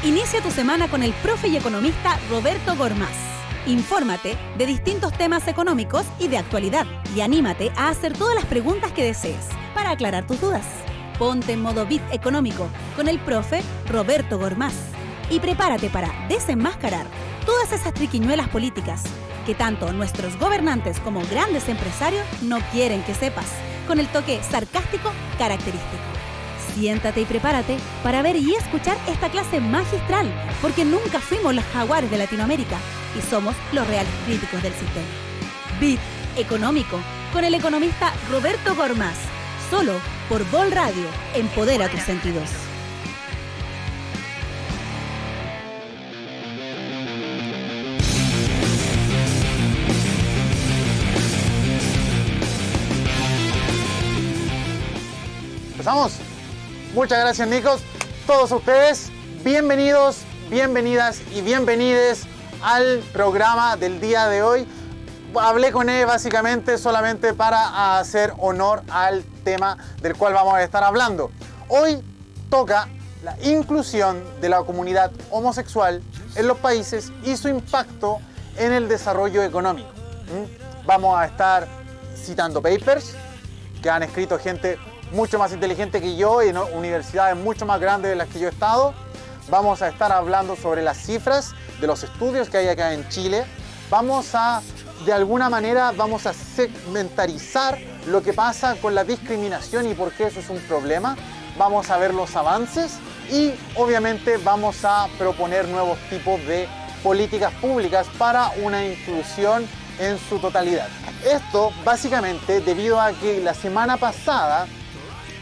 Inicia tu semana con el profe y economista Roberto Gormaz. Infórmate de distintos temas económicos y de actualidad y anímate a hacer todas las preguntas que desees para aclarar tus dudas. Ponte en modo Bit económico con el profe Roberto Gormaz y prepárate para desenmascarar todas esas triquiñuelas políticas que tanto nuestros gobernantes como grandes empresarios no quieren que sepas, con el toque sarcástico característico. Siéntate y prepárate para ver y escuchar esta clase magistral, porque nunca fuimos los jaguares de Latinoamérica y somos los reales críticos del sistema. Bit Económico, con el economista Roberto Gormaz, solo por Vol Radio. Empodera tus sentidos. ¿Empezamos? Muchas gracias, Nicos. Todos ustedes, bienvenidos, bienvenidas y bienvenides al programa del día de hoy. Hablé con él básicamente solamente para hacer honor al tema del cual vamos a estar hablando. Hoy toca la inclusión de la comunidad homosexual en los países y su impacto en el desarrollo económico. Vamos a estar citando papers que han escrito gente mucho más inteligente que yo y en universidades mucho más grandes de las que yo he estado. Vamos a estar hablando sobre las cifras de los estudios que hay acá en Chile. De alguna manera, vamos a segmentarizar lo que pasa con la discriminación y por qué eso es un problema. Vamos a ver los avances y obviamente vamos a proponer nuevos tipos de políticas públicas para una inclusión en su totalidad. Esto básicamente debido a que la semana pasada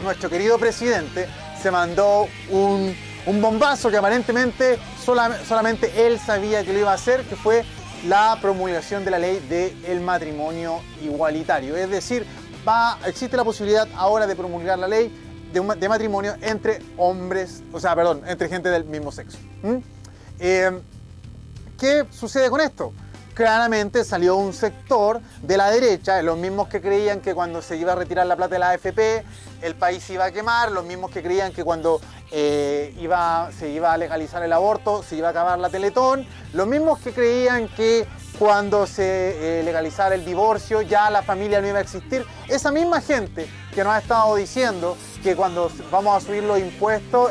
nuestro querido presidente se mandó un bombazo que aparentemente solamente él sabía que lo iba a hacer, que fue la promulgación de la ley del matrimonio igualitario. Es decir, existe la posibilidad ahora de promulgar la ley de matrimonio entre entre gente del mismo sexo. ¿Qué sucede con esto? Claramente salió un sector de la derecha, los mismos que creían que cuando se iba a retirar la plata de la AFP el país se iba a quemar, los mismos que creían que cuando se iba a legalizar el aborto se iba a acabar la Teletón, los mismos que creían que cuando se legalizara el divorcio ya la familia no iba a existir. Esa misma gente que nos ha estado diciendo que cuando vamos a subir los impuestos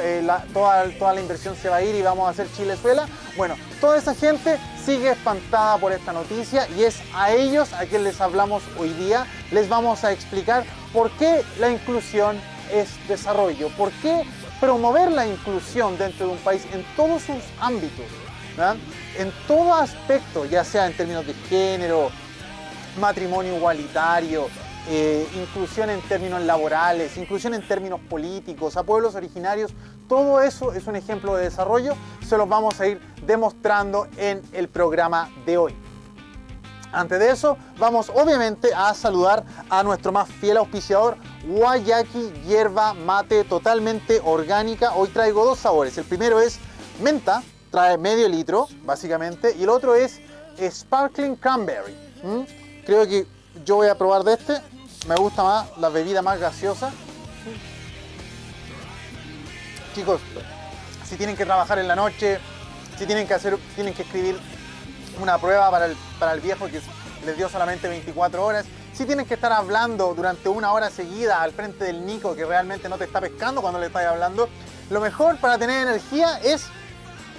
toda la inversión se va a ir y vamos a hacer Chilezuela. Bueno, toda esa gente sigue espantada por esta noticia y es a ellos a quienes les hablamos hoy día. Les vamos a explicar por qué la inclusión es desarrollo, por qué promover la inclusión dentro de un país en todos sus ámbitos, ¿verdad? En todo aspecto, ya sea en términos de género, matrimonio igualitario, inclusión en términos laborales, inclusión en términos políticos, a pueblos originarios, todo eso es un ejemplo de desarrollo, se los vamos a ir demostrando en el programa de hoy. Antes de eso, vamos obviamente a saludar a nuestro más fiel auspiciador, Guayaki Yerba Mate, totalmente orgánica. Hoy traigo dos sabores, el primero es menta, trae medio litro básicamente, y el otro es Sparkling Cranberry. Creo que yo voy a probar de este, me gusta más la bebida más gaseosa. Chicos, si tienen que trabajar en la noche, si tienen que escribir una prueba para el viejo que les dio solamente 24 horas, si tienen que estar hablando durante una hora seguida al frente del Nico que realmente no te está pescando cuando le estás hablando, lo mejor para tener energía es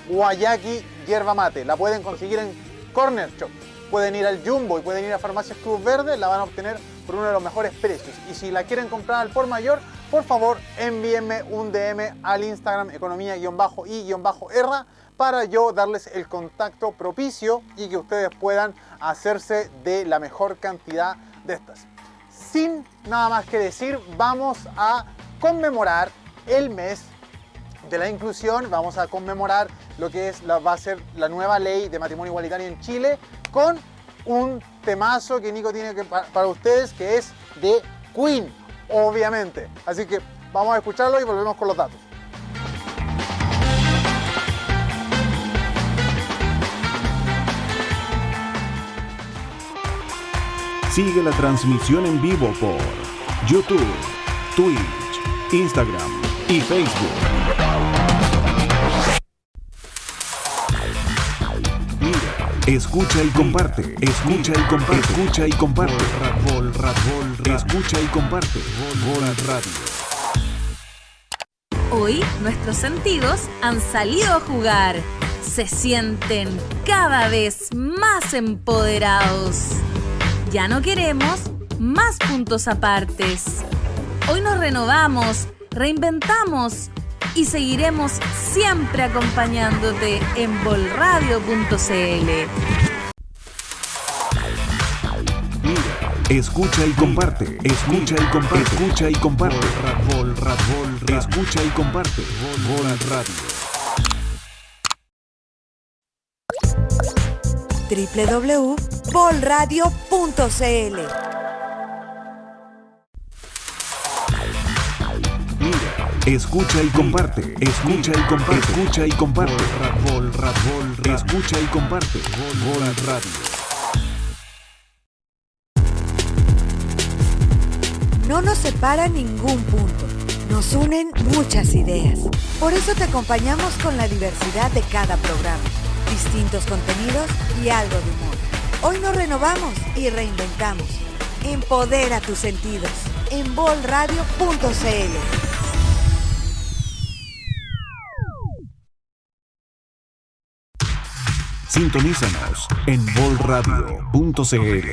Guayaki Yerba Mate. La pueden conseguir en Corner Shop, pueden ir al Jumbo y pueden ir a Farmacias Cruz Verde, la van a obtener por uno de los mejores precios. Y si la quieren comprar al por mayor, por favor envíenme un DM al Instagram economía_y_erra para yo darles el contacto propicio y que ustedes puedan hacerse de la mejor cantidad de estas. Sin nada más que decir, vamos a conmemorar el mes de la inclusión, vamos a conmemorar lo que va a ser la nueva ley de matrimonio igualitario en Chile con un temazo que Nico tiene para ustedes, que es de Queen, obviamente. Así que vamos a escucharlo y volvemos con los datos. Sigue la transmisión en vivo por YouTube, Twitch, Instagram y Facebook. Escucha y comparte. Escucha y comparte. Escucha y comparte. Escucha y comparte. Vol Radio. Hoy nuestros sentidos han salido a jugar. Se sienten cada vez más empoderados. Ya no queremos más puntos apartes. Hoy nos renovamos, reinventamos y seguiremos siempre acompañándote en volradio.cl. Escucha y comparte. Escucha y comparte. Escucha y comparte. Escucha y comparte. Vol Radio. www.volradio.cl. Escucha y comparte. Escucha y comparte. Escucha y comparte. Escucha y comparte. Vol Radio. No nos separa ningún punto. Nos unen muchas ideas. Por eso te acompañamos con la diversidad de cada programa, distintos contenidos y algo de humor. Hoy nos renovamos y reinventamos. Empodera tus sentidos en volradio.cl. Sintonízanos en volradio.cl.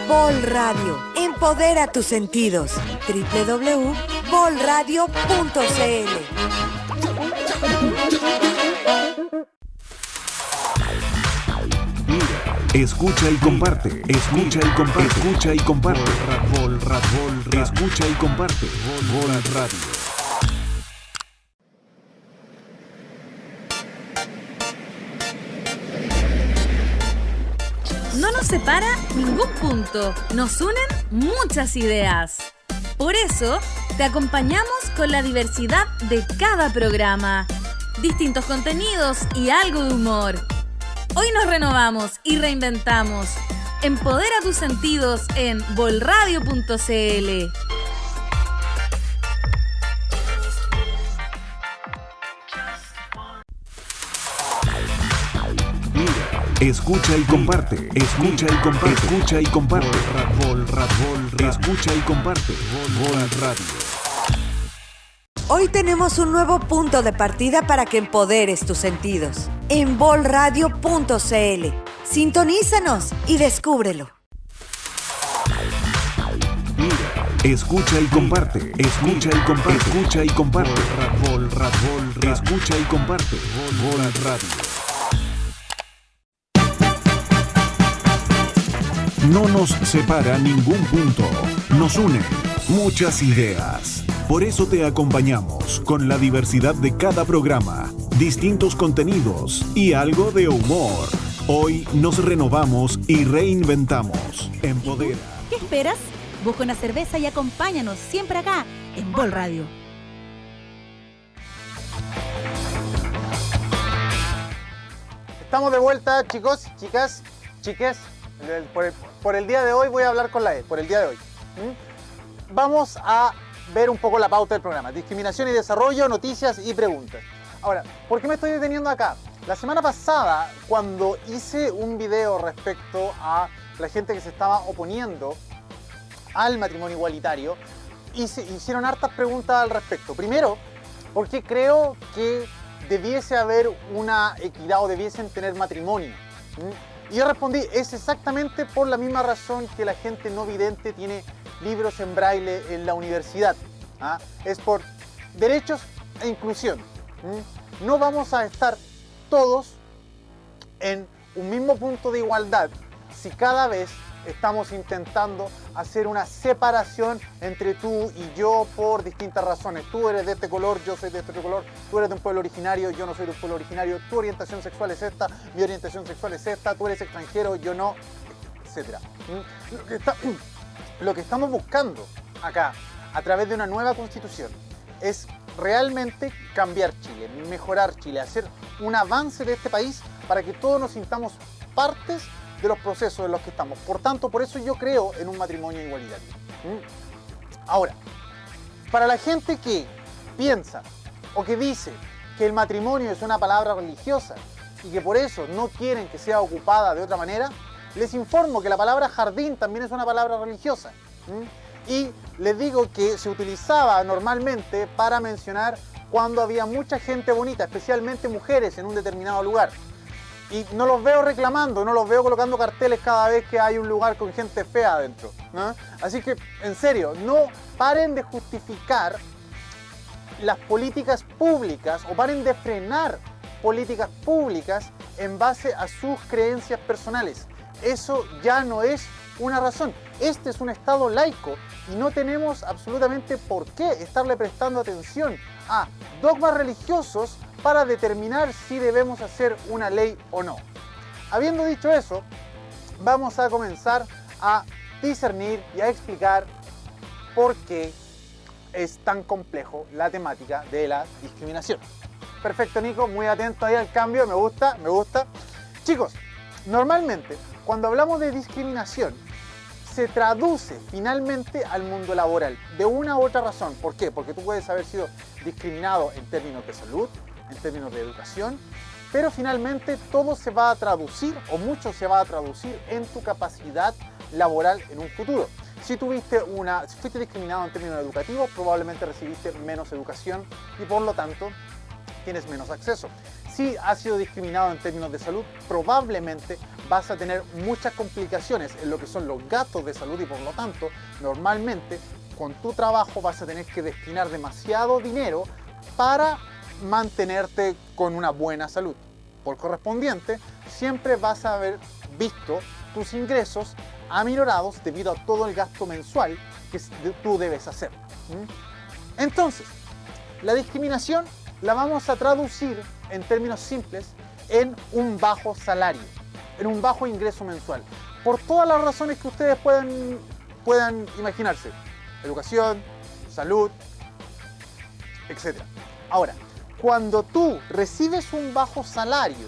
Vol Radio, empodera tus sentidos. www.volradio.cl. Escucha y comparte. Escucha y comparte. Escucha y comparte. Escucha y comparte. Vol Radio. No nos separa ningún punto, nos unen muchas ideas. Por eso, te acompañamos con la diversidad de cada programa, distintos contenidos y algo de humor. Hoy nos renovamos y reinventamos. Empodera tus sentidos en volradio.cl. Escucha y comparte. Escucha y comparte. Escucha y comparte. Escucha y comparte. Vol Radio. Hoy tenemos un nuevo punto de partida para que empoderes tus sentidos. En volradio.cl. Sintonízanos y descúbrelo. Escucha y comparte. Escucha y comparte. Escucha y comparte. Escucha y comparte. Vol Radio. No nos separa ningún punto, nos unen muchas ideas. Por eso te acompañamos con la diversidad de cada programa, distintos contenidos y algo de humor. Hoy nos renovamos y reinventamos. Empodera. ¿Qué esperas? Busca una cerveza y acompáñanos siempre acá en Vol Radio. Estamos de vuelta, chicos, chicas, chiques. Por el día de hoy voy a hablar con la E, por el día de hoy. Vamos a ver un poco la pauta del programa. Discriminación y desarrollo, noticias y preguntas. Ahora, ¿por qué me estoy deteniendo acá? La semana pasada, cuando hice un video respecto a la gente que se estaba oponiendo al matrimonio igualitario, hicieron hartas preguntas al respecto. Primero, ¿por qué creo que debiese haber una equidad o debiesen tener matrimonio? Y yo respondí, es exactamente por la misma razón que la gente no vidente tiene libros en braille en la universidad. Es por derechos e inclusión. No vamos a estar todos en un mismo punto de igualdad si cada vez estamos intentando hacer una separación entre tú y yo por distintas razones. Tú eres de este color, yo soy de este otro color, tú eres de un pueblo originario, yo no soy de un pueblo originario, tu orientación sexual es esta, mi orientación sexual es esta, tú eres extranjero, yo no, etc. Lo que estamos buscando acá, a través de una nueva constitución, es realmente cambiar Chile, mejorar Chile, hacer un avance de este país para que todos nos sintamos partes de los procesos en los que estamos. Por tanto, por eso yo creo en un matrimonio igualitario. Ahora, para la gente que piensa o que dice que el matrimonio es una palabra religiosa y que por eso no quieren que sea ocupada de otra manera, les informo que la palabra jardín también es una palabra religiosa. Y les digo que se utilizaba normalmente para mencionar cuando había mucha gente bonita, especialmente mujeres en un determinado lugar. Y no los veo reclamando, no los veo colocando carteles cada vez que hay un lugar con gente fea adentro, ¿no? Así que, en serio, no paren de justificar las políticas públicas o paren de frenar políticas públicas en base a sus creencias personales. Eso ya no es una razón. Este es un Estado laico y no tenemos absolutamente por qué estarle prestando atención a dogmas religiosos para determinar si debemos hacer una ley o no. Habiendo dicho eso, vamos a comenzar a discernir y a explicar por qué es tan complejo la temática de la discriminación. Perfecto, Nico, muy atento ahí al cambio, me gusta. Chicos, normalmente cuando hablamos de discriminación se traduce finalmente al mundo laboral de una u otra razón. ¿Por qué? Porque tú puedes haber sido discriminado en términos de salud, en términos de educación, pero finalmente todo se va a traducir, o mucho se va a traducir en tu capacidad laboral en un futuro. Si fuiste discriminado en términos educativos, probablemente recibiste menos educación y por lo tanto tienes menos acceso. Si has sido discriminado en términos de salud, probablemente vas a tener muchas complicaciones en lo que son los gastos de salud y por lo tanto, normalmente con tu trabajo vas a tener que destinar demasiado dinero para mantenerte con una buena salud. Por correspondiente, siempre vas a haber visto tus ingresos aminorados debido a todo el gasto mensual que tú debes hacer. Entonces, la discriminación la vamos a traducir en términos simples en un bajo salario, en un bajo ingreso mensual, por todas las razones que ustedes puedan imaginarse: educación, salud, etc. Ahora, cuando tú recibes un bajo salario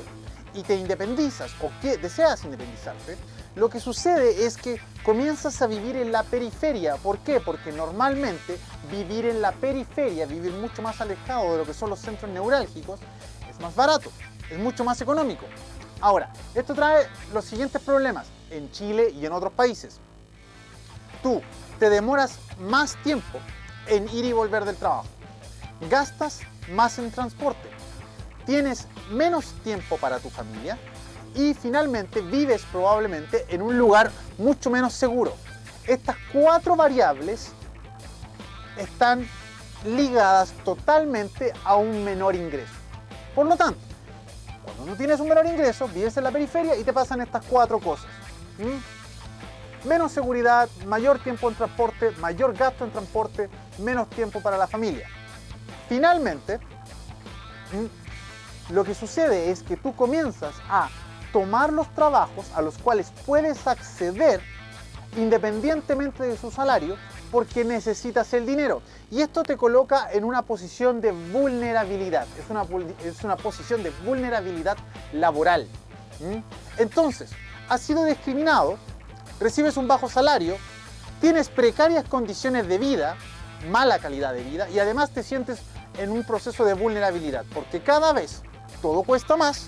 y te independizas o que deseas independizarte, lo que sucede es que comienzas a vivir en la periferia. ¿Por qué? Porque normalmente vivir en la periferia, vivir mucho más alejado de lo que son los centros neurálgicos, es más barato, es mucho más económico. Ahora, esto trae los siguientes problemas en Chile y en otros países. Tú te demoras más tiempo en ir y volver del trabajo, gastas más en transporte, tienes menos tiempo para tu familia y finalmente vives probablemente en un lugar mucho menos seguro. Estas 4 variables están ligadas totalmente a un menor ingreso. Por lo tanto, cuando no tienes un menor ingreso, vives en la periferia y te pasan estas 4 cosas. Menos seguridad, mayor tiempo en transporte, mayor gasto en transporte, menos tiempo para la familia. Finalmente, lo que sucede es que tú comienzas a tomar los trabajos a los cuales puedes acceder independientemente de su salario porque necesitas el dinero. Y esto te coloca en una posición de vulnerabilidad. Es una posición de vulnerabilidad laboral. Entonces, has sido discriminado, recibes un bajo salario, tienes precarias condiciones de vida, mala calidad de vida y además te sientes en un proceso de vulnerabilidad porque cada vez todo cuesta más.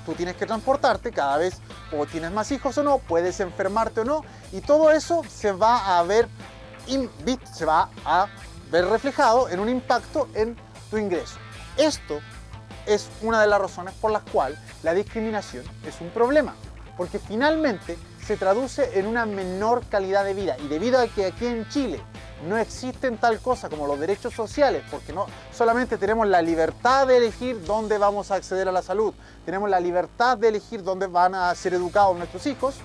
Tú tienes que transportarte cada vez, o tienes más hijos o no, puedes enfermarte o no, y todo eso se va a ver reflejado en un impacto en tu ingreso. Esto es una de las razones por las cuales la discriminación es un problema, porque finalmente se traduce en una menor calidad de vida, y debido a que aquí en Chile no existen tal cosa como los derechos sociales, porque no solamente tenemos la libertad de elegir dónde vamos a acceder a la salud, tenemos la libertad de elegir dónde van a ser educados nuestros hijos,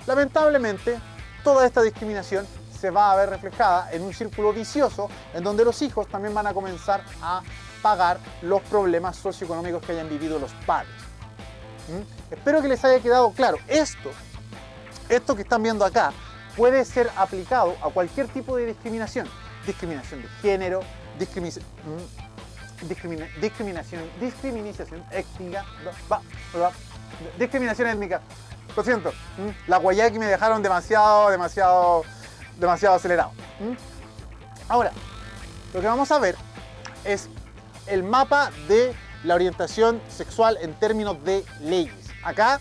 lamentablemente toda esta discriminación se va a ver reflejada en un círculo vicioso en donde los hijos también van a comenzar a pagar los problemas socioeconómicos que hayan vivido los padres. Espero que les haya quedado claro. Esto que están viendo acá puede ser aplicado a cualquier tipo de discriminación. Discriminación de género, discriminación étnica, discriminación étnica. Lo siento, la guayaki me dejaron demasiado acelerado. Ahora, lo que vamos a ver es el mapa de la orientación sexual en términos de leyes. Acá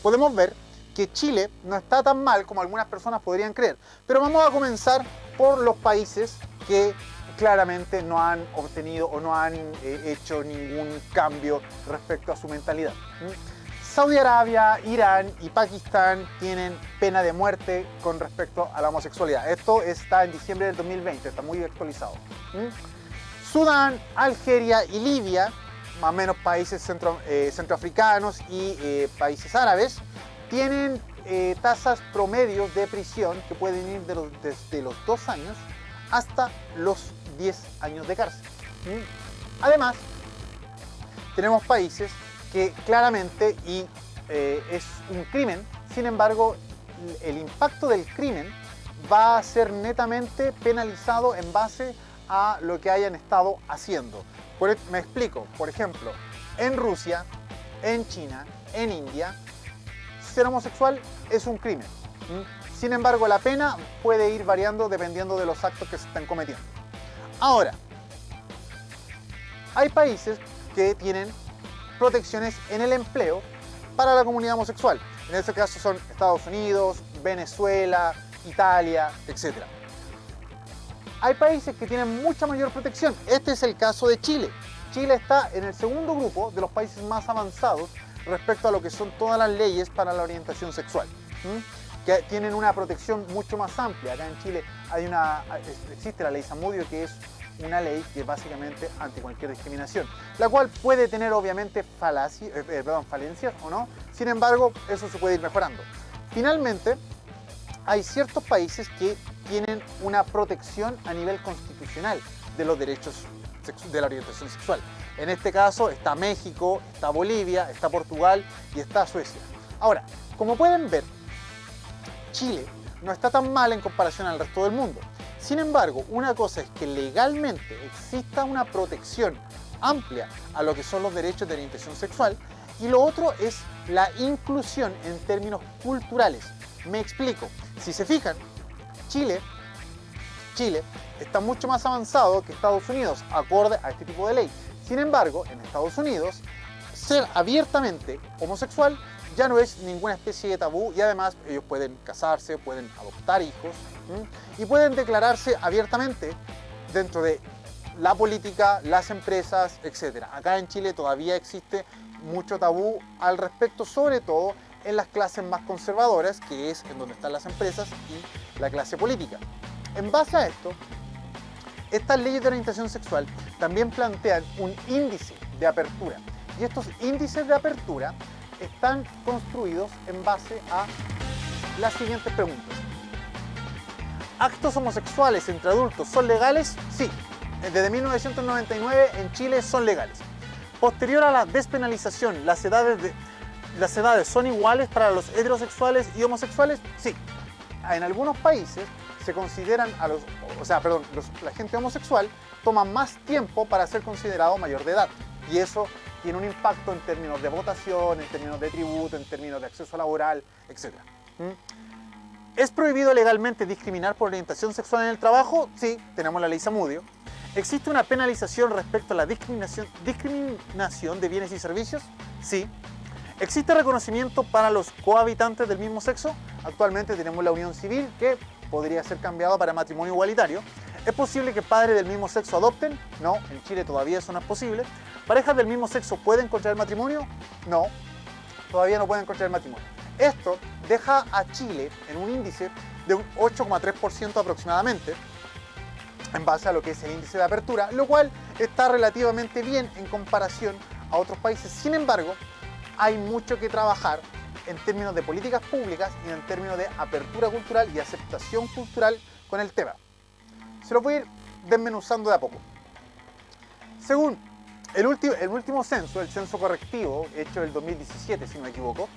podemos ver que Chile no está tan mal como algunas personas podrían creer. Pero vamos a comenzar por los países que claramente no han obtenido o no han hecho ningún cambio respecto a su mentalidad. Saudi Arabia, Irán y Pakistán tienen pena de muerte con respecto a la homosexualidad. Esto está en diciembre del 2020, está muy actualizado. Sudán, Algeria y Libia, más o menos países centroafricanos y países árabes, tienen tasas promedios de prisión que pueden ir desde los 2 años hasta los 10 años de cárcel. Además, tenemos países que claramente es un crimen, sin embargo, el impacto del crimen va a ser netamente penalizado en base a lo que hayan estado haciendo. Me explico, por ejemplo, en Rusia, en China, en India, ser homosexual es un crimen. Sin embargo, la pena puede ir variando dependiendo de los actos que se están cometiendo. Ahora, hay países que tienen protecciones en el empleo para la comunidad homosexual. En este caso son Estados Unidos, Venezuela, Italia, etc. Hay países que tienen mucha mayor protección. Este es el caso de Chile. Chile está en el segundo grupo de los países más avanzados respecto a lo que son todas las leyes para la orientación sexual, que tienen una protección mucho más amplia. Acá en Chile existe la ley Zamudio, que es una ley que es básicamente anti cualquier discriminación, la cual puede tener obviamente falencias o no, sin embargo eso se puede ir mejorando. Finalmente, hay ciertos países que tienen una protección a nivel constitucional de los derechos de la orientación sexual. En este caso está México, está Bolivia, está Portugal y está Suecia. Ahora, como pueden ver, Chile no está tan mal en comparación al resto del mundo. Sin embargo, una cosa es que legalmente exista una protección amplia a lo que son los derechos de orientación sexual, y lo otro es la inclusión en términos culturales. Me explico. Si se fijan, Chile está mucho más avanzado que Estados Unidos, acorde a este tipo de ley. Sin embargo, en Estados Unidos, ser abiertamente homosexual ya no es ninguna especie de tabú, y además ellos pueden casarse, pueden adoptar hijos y pueden declararse abiertamente dentro de la política, las empresas, etc. Acá en Chile todavía existe mucho tabú al respecto, sobre todo en las clases más conservadoras, que es en donde están las empresas y la clase política. En base a esto, estas leyes de orientación sexual también plantean un índice de apertura, y estos índices de apertura están construidos en base a las siguientes preguntas. ¿Actos homosexuales entre adultos son legales? Sí. Desde 1999 en Chile son legales. Posterior a la despenalización, ¿las edades son iguales para los heterosexuales y homosexuales? Sí. En algunos países se consideran la gente homosexual toma más tiempo para ser considerado mayor de edad, y eso tiene un impacto en términos de votación, en términos de tributo, en términos de acceso laboral, etc. ¿Es prohibido legalmente discriminar por orientación sexual en el trabajo? Sí, tenemos la ley Zamudio. ¿Existe una penalización respecto a la discriminación de bienes y servicios? Sí. ¿Existe reconocimiento para los cohabitantes del mismo sexo? Actualmente tenemos la unión civil, que podría ser cambiado para matrimonio igualitario. ¿Es posible que padres del mismo sexo adopten? No, en Chile todavía eso no es posible. ¿Parejas del mismo sexo pueden contraer matrimonio? No, todavía no pueden contraer matrimonio. Esto deja a Chile en un índice de un 8,3% aproximadamente, en base a lo que es el índice de apertura, lo cual está relativamente bien en comparación a otros países. Sin embargo, hay mucho que trabajar en términos de políticas públicas y en términos de apertura cultural y aceptación cultural con el tema. Se lo voy a ir desmenuzando de a poco. Según el último censo, el censo correctivo, hecho el 2017, si no me equivoco,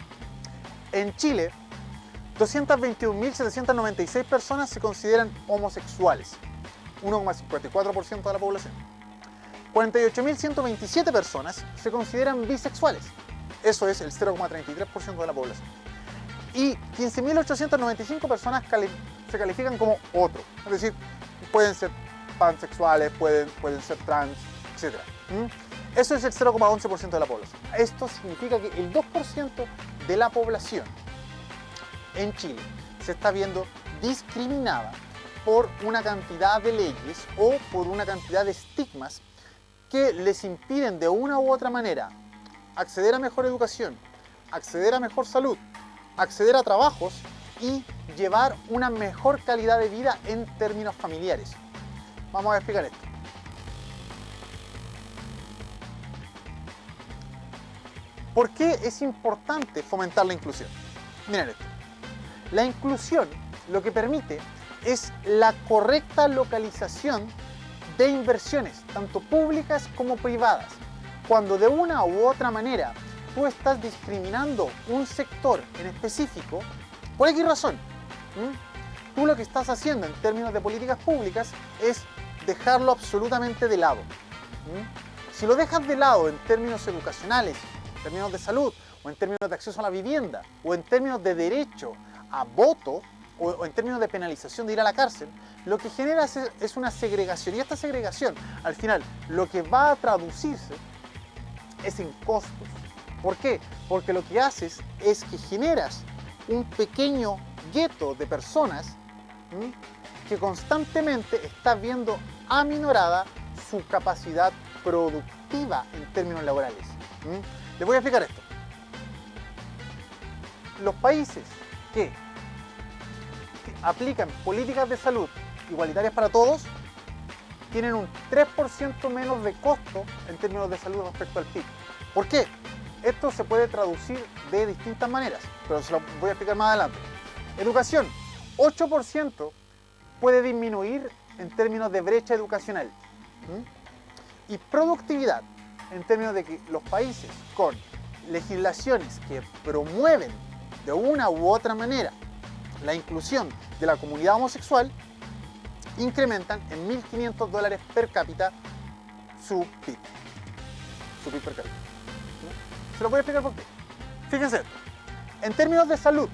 en Chile, 221.796 personas se consideran homosexuales, 1,54% de la población. 48.127 personas se consideran bisexuales, eso es el 0,33% de la población. Y 15.895 personas se califican como otro, es decir, pueden ser pansexuales, pueden ser trans, etc. Eso es el 0,11% de la población. Esto significa que el 2% de la población en Chile se está viendo discriminada por una cantidad de leyes o por una cantidad de estigmas que les impiden de una u otra manera acceder a mejor educación, acceder a mejor salud, acceder a trabajos y llevar una mejor calidad de vida en términos familiares. Vamos a explicar esto. ¿Por qué es importante fomentar la inclusión? Miren esto. La inclusión lo que permite es la correcta localización de inversiones, tanto públicas como privadas. Cuando de una u otra manera tú estás discriminando un sector en específico, por X razón, tú lo que estás haciendo en términos de políticas públicas es dejarlo absolutamente de lado. Si lo dejas de lado en términos educacionales, en términos de salud, o en términos de acceso a la vivienda, o en términos de derecho a voto, o en términos de penalización de ir a la cárcel, lo que genera es una segregación. Y esta segregación, al final, lo que va a traducirse es en costos. ¿Por qué? Porque lo que haces es que generas un pequeño gueto de personas que constantemente está viendo aminorada su capacidad productiva en términos laborales. Les voy a explicar esto. Los países que aplican políticas de salud igualitarias para todos tienen un 3% menos de costo en términos de salud respecto al PIB. ¿Por qué? Esto se puede traducir de distintas maneras, pero se lo voy a explicar más adelante. Educación, 8% puede disminuir en términos de brecha educacional. Y productividad, en términos de que los países con legislaciones que promueven de una u otra manera la inclusión de la comunidad homosexual, incrementan en $1.500 per cápita su PIB per cápita. Se lo voy a explicar por qué. Fíjense esto. En términos de salud,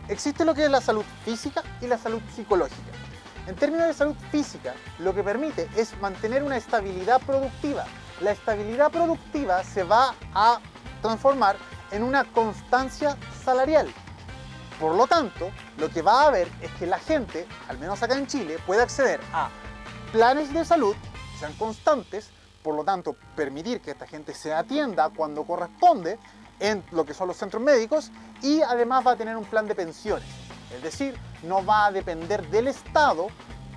existe lo que es la salud física y la salud psicológica. En términos de salud física, lo que permite es mantener una estabilidad productiva. La estabilidad productiva se va a transformar en una constancia salarial. Por lo tanto, lo que va a haber es que la gente, al menos acá en Chile, puede acceder a planes de salud que sean constantes, por lo tanto, permitir que esta gente se atienda cuando corresponde en lo que son los centros médicos y además va a tener un plan de pensiones. Es decir, no va a depender del Estado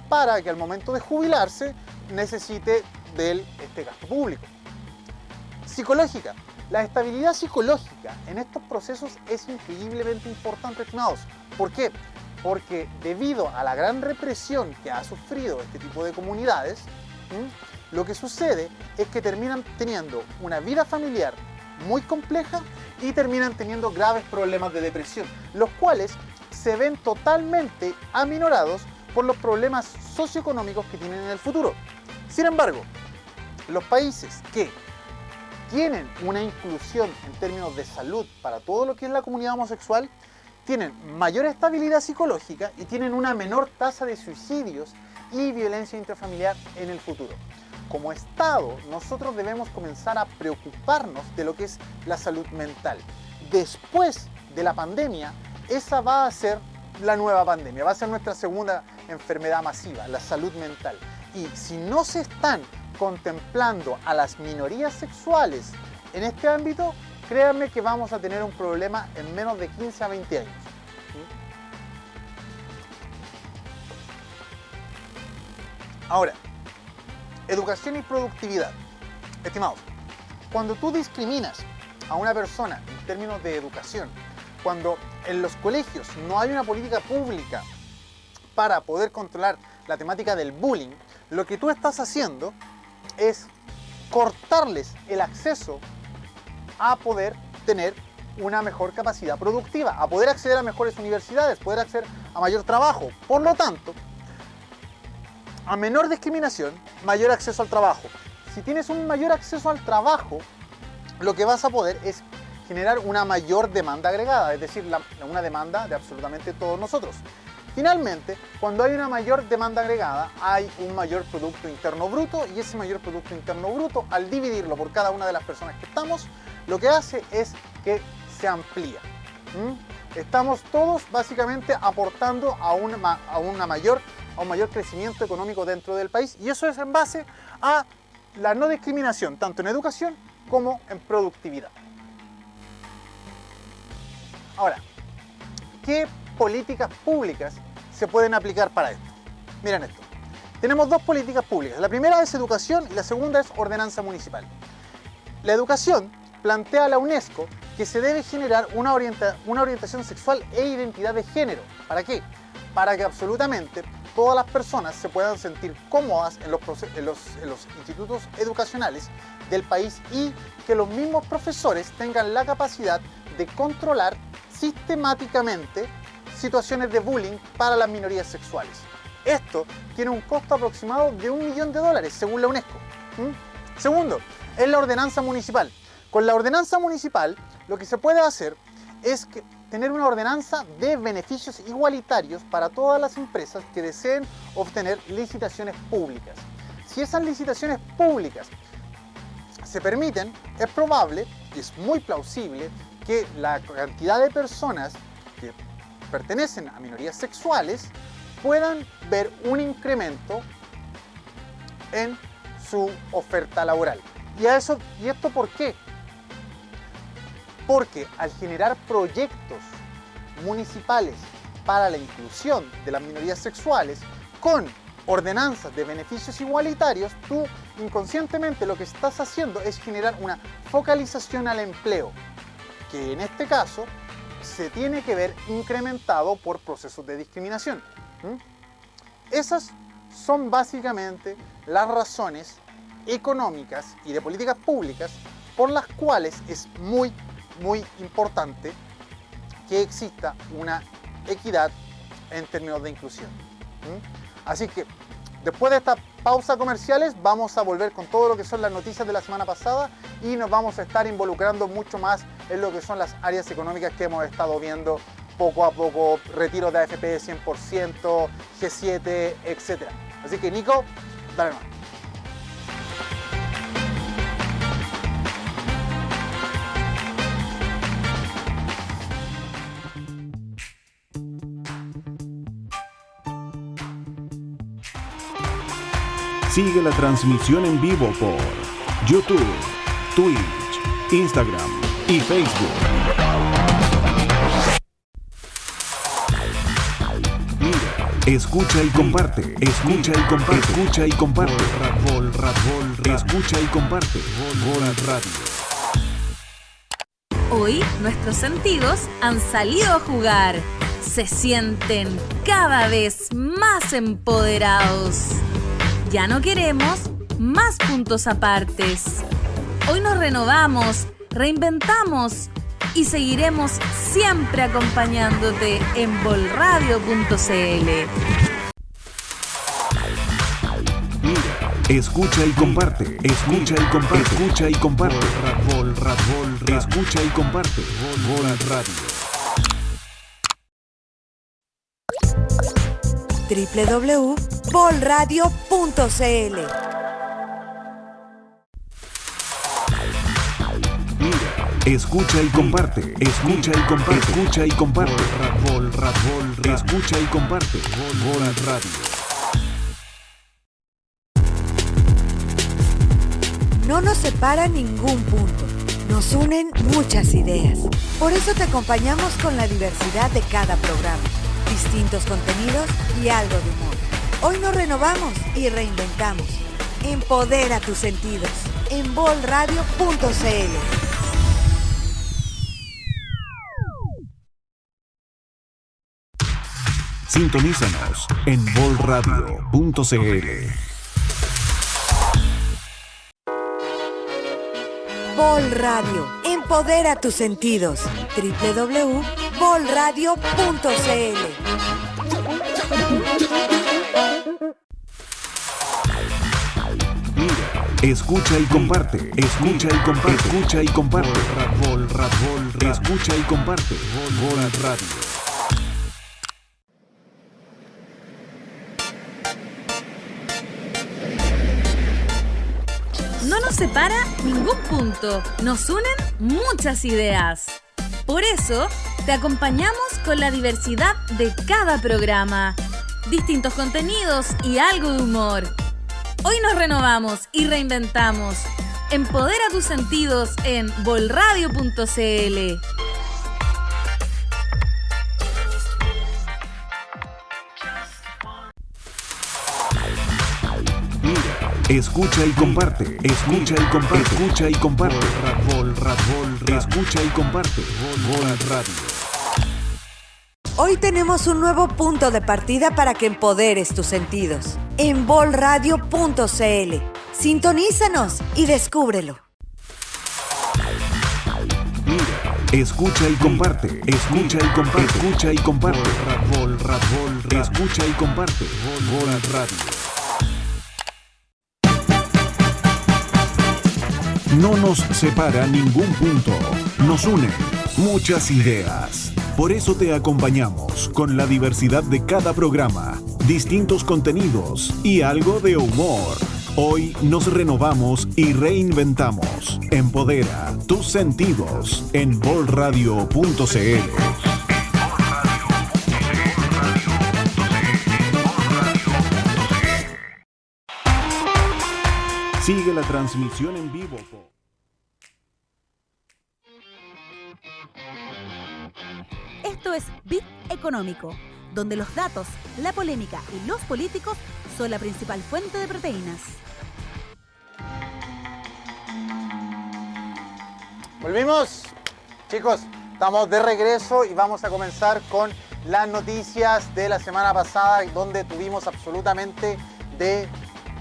para que al momento de jubilarse necesite de este gasto público. Psicológica. La estabilidad psicológica en estos procesos es increíblemente importante, estimados. ¿Por qué? Porque debido a la gran represión que ha sufrido este tipo de comunidades, lo que sucede es que terminan teniendo una vida familiar muy compleja y terminan teniendo graves problemas de depresión, los cuales se ven totalmente aminorados por los problemas socioeconómicos que tienen en el futuro. Sin embargo, los países que tienen una inclusión en términos de salud para todo lo que es la comunidad homosexual, tienen mayor estabilidad psicológica y tienen una menor tasa de suicidios y violencia intrafamiliar en el futuro. Como Estado, nosotros debemos comenzar a preocuparnos de lo que es la salud mental. Después de la pandemia, esa va a ser la nueva pandemia, va a ser nuestra segunda enfermedad masiva, la salud mental. Y si no se están contemplando a las minorías sexuales en este ámbito, créanme que vamos a tener un problema en menos de 15 a 20 años. Ahora, educación y productividad. Estimados, cuando tú discriminas a una persona en términos de educación, cuando en los colegios no hay una política pública para poder controlar la temática del bullying, lo que tú estás haciendo es cortarles el acceso a poder tener una mejor capacidad productiva, a poder acceder a mejores universidades, poder acceder a mayor trabajo. Por lo tanto, a menor discriminación, mayor acceso al trabajo. Si tienes un mayor acceso al trabajo, lo que vas a poder es generar una mayor demanda agregada, es decir, una demanda de absolutamente todos nosotros. Finalmente, cuando hay una mayor demanda agregada, hay un mayor Producto Interno Bruto, y ese mayor Producto Interno Bruto, al dividirlo por cada una de las personas que estamos, lo que hace es que se amplía. Estamos todos básicamente aportando a un mayor crecimiento económico dentro del país, y eso es en base a la no discriminación, tanto en educación como en productividad. Ahora, ¿qué políticas públicas se pueden aplicar para esto? Miren esto. Tenemos dos políticas públicas. La primera es educación y la segunda es ordenanza municipal. La educación plantea a la UNESCO que se debe generar una orientación sexual e identidad de género. ¿Para qué? Para que absolutamente todas las personas se puedan sentir cómodas en los institutos educacionales del país, y que los mismos profesores tengan la capacidad de controlar sistemáticamente situaciones de bullying para las minorías sexuales. Esto tiene un costo aproximado de $1 millón según la UNESCO. Segundo, es la ordenanza municipal. Con la ordenanza municipal lo que se puede hacer es tener una ordenanza de beneficios igualitarios para todas las empresas que deseen obtener licitaciones públicas. Si esas licitaciones públicas se permiten, es probable y es muy plausible que la cantidad de personas que pertenecen a minorías sexuales puedan ver un incremento en su oferta laboral. ¿Y esto por qué? Porque al generar proyectos municipales para la inclusión de las minorías sexuales con ordenanzas de beneficios igualitarios, tú inconscientemente lo que estás haciendo es generar una focalización al empleo, que en este caso se tiene que ver incrementado por procesos de discriminación. Esas son básicamente las razones económicas y de políticas públicas por las cuales es muy importante que exista una equidad en términos de inclusión. Así que después de esta pausa comerciales vamos a volver con todo lo que son las noticias de la semana pasada, y nos vamos a estar involucrando mucho más en lo que son las áreas económicas que hemos estado viendo poco a poco, retiros de AFP de 100%, G7, etc. Así que Nico, dale más. Sigue la transmisión en vivo por YouTube, Twitch, Instagram y Facebook. Mira, escucha y comparte. Escucha y comparte. Escucha y comparte. Escucha y comparte. Vol Radio. Hoy nuestros sentidos han salido a jugar. Se sienten cada vez más empoderados. Ya no queremos más puntos apartes. Hoy nos renovamos, reinventamos y seguiremos siempre acompañándote en volradio.cl. Mira, escucha y comparte. Escucha y comparte. Escucha y comparte. Escucha y comparte. Vol Radio. www.volradio.cl. Mira, escucha y comparte. Escucha y comparte. Escucha y comparte. Escucha y comparte. Vol Radio. No nos separa ningún punto. Nos unen muchas ideas. Por eso te acompañamos con la diversidad de cada programa, distintos contenidos y algo de humor. Hoy nos renovamos y reinventamos. Empodera tus sentidos en volradio.cl. Sintonízanos en volradio.cl. Vol Radio, empodera tus sentidos. www.volradio.cl. Mira, escucha y comparte. Escucha y comparte. Escucha y comparte. Escucha y comparte. Vol Radio. No nos separa ningún punto, nos unen muchas ideas. Por eso, te acompañamos con la diversidad de cada programa, distintos contenidos y algo de humor. Hoy nos renovamos y reinventamos. Empodera tus sentidos en bolradio.cl. Escucha y comparte. Escucha y comparte. Escucha y comparte. Escucha y comparte. Vol Radio. Hoy tenemos un nuevo punto de partida para que empoderes tus sentidos. En bolradio.cl. Sintonízanos y descúbrelo. Escucha y comparte. Escucha y comparte. Escucha y comparte. Escucha y comparte. Vol Radio. No nos separa ningún punto, nos unen muchas ideas. Por eso te acompañamos con la diversidad de cada programa, distintos contenidos y algo de humor. Hoy nos renovamos y reinventamos. Empodera tus sentidos en bolradio.cl. Sigue la transmisión en vivo. Esto es Bit Económico, donde los datos, la polémica y los políticos son la principal fuente de proteínas. Volvimos, chicos, estamos de regreso y vamos a comenzar con las noticias de la semana pasada, donde tuvimos absolutamente de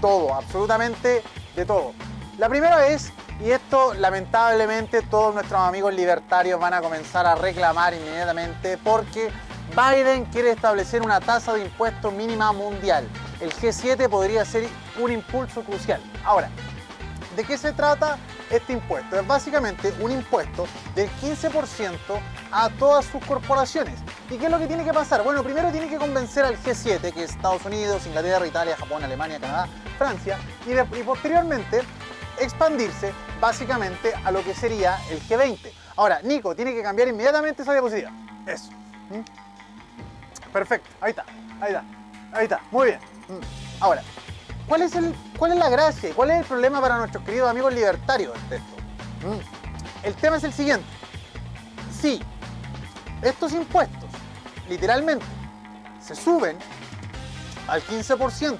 todo, absolutamente de todo. La primera es, y esto lamentablemente todos nuestros amigos libertarios van a comenzar a reclamar inmediatamente, porque Biden quiere establecer una tasa de impuesto mínima mundial. El G7 podría ser un impulso crucial. Ahora, ¿de qué se trata este impuesto? Es básicamente un impuesto del 15% a todas sus corporaciones. ¿Y qué es lo que tiene que pasar? Bueno, primero tiene que convencer al G7, que es Estados Unidos, Inglaterra, Italia, Japón, Alemania, Canadá, Francia, y posteriormente expandirse básicamente a lo que sería el G20. Ahora, Nico, tiene que cambiar inmediatamente esa diapositiva. Eso. Perfecto, ahí está, muy bien. Ahora, ¿cuál es la gracia y cuál es el problema para nuestros queridos amigos libertarios de esto? El tema es el siguiente. Si estos impuestos literalmente se suben al 15%,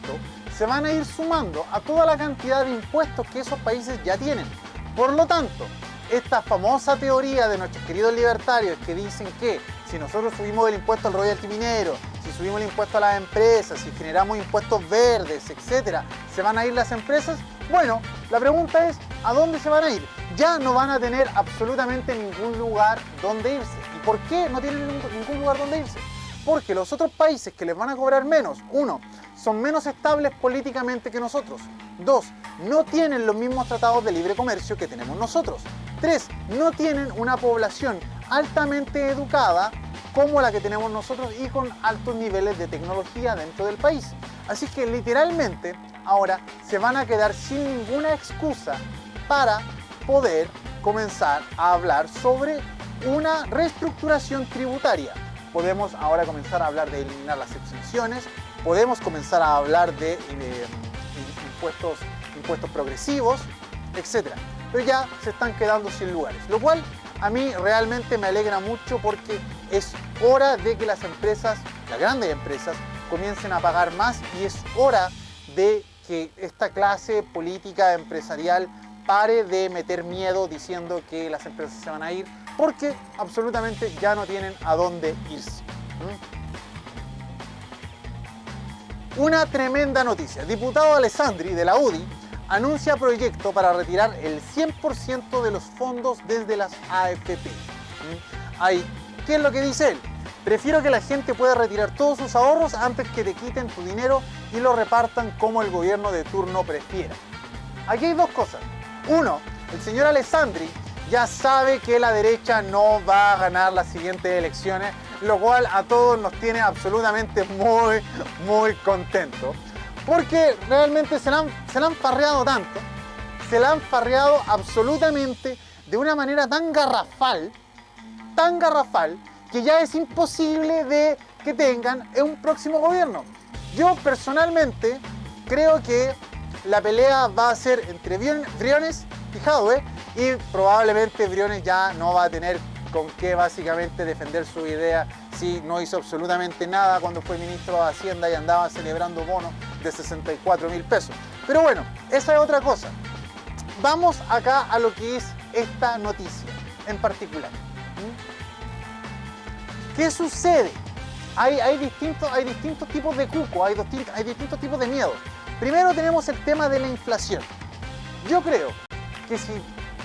se van a ir sumando a toda la cantidad de impuestos que esos países ya tienen. Por lo tanto, esta famosa teoría de nuestros queridos libertarios que dicen que si nosotros subimos el impuesto al royalty minero, si subimos el impuesto a las empresas, si generamos impuestos verdes, etcétera, ¿se van a ir las empresas? Bueno, la pregunta es, ¿a dónde se van a ir? Ya no van a tener absolutamente ningún lugar donde irse. ¿Y por qué no tienen ningún lugar donde irse? Porque los otros países que les van a cobrar menos, uno, son menos estables políticamente que nosotros. Dos, no tienen los mismos tratados de libre comercio que tenemos nosotros. Tres, no tienen una población altamente educada como la que tenemos nosotros y con altos niveles de tecnología dentro del país. Así que literalmente ahora se van a quedar sin ninguna excusa para poder comenzar a hablar sobre una reestructuración tributaria. Podemos ahora comenzar a hablar de eliminar las exenciones, podemos comenzar a hablar de impuestos progresivos, etc. Pero ya se están quedando sin lugares, lo cual a mí realmente me alegra mucho porque es hora de que las empresas, las grandes empresas, comiencen a pagar más y es hora de que esta clase política empresarial pare de meter miedo diciendo que las empresas se van a ir, porque absolutamente ya no tienen a dónde irse. Una tremenda noticia. Diputado Alessandri de la UDI anuncia proyecto para retirar el 100% de los fondos desde las AFP. ¿Qué es lo que dice él? Prefiero que la gente pueda retirar todos sus ahorros antes que te quiten tu dinero y lo repartan como el gobierno de turno prefiera. Aquí hay dos cosas. Uno, el señor Alessandri ya sabe que la derecha no va a ganar las siguientes elecciones, lo cual a todos nos tiene absolutamente muy contentos. Porque realmente se la han parreado tanto, se la han farreado absolutamente de una manera tan garrafal, que ya es imposible de que tengan un próximo gobierno. Yo personalmente creo que la pelea va a ser entre Briones y Jadwe, y probablemente Briones ya no va a tener con qué básicamente defender su idea si no hizo absolutamente nada cuando fue ministro de Hacienda y andaba celebrando bonos de 64.000 pesos. Pero bueno, esa es otra cosa. Vamos acá a lo que es esta noticia en particular. ¿Qué sucede? Hay distintos tipos de cuco, hay distintos tipos de miedo. Primero tenemos el tema de la inflación. Yo creo que si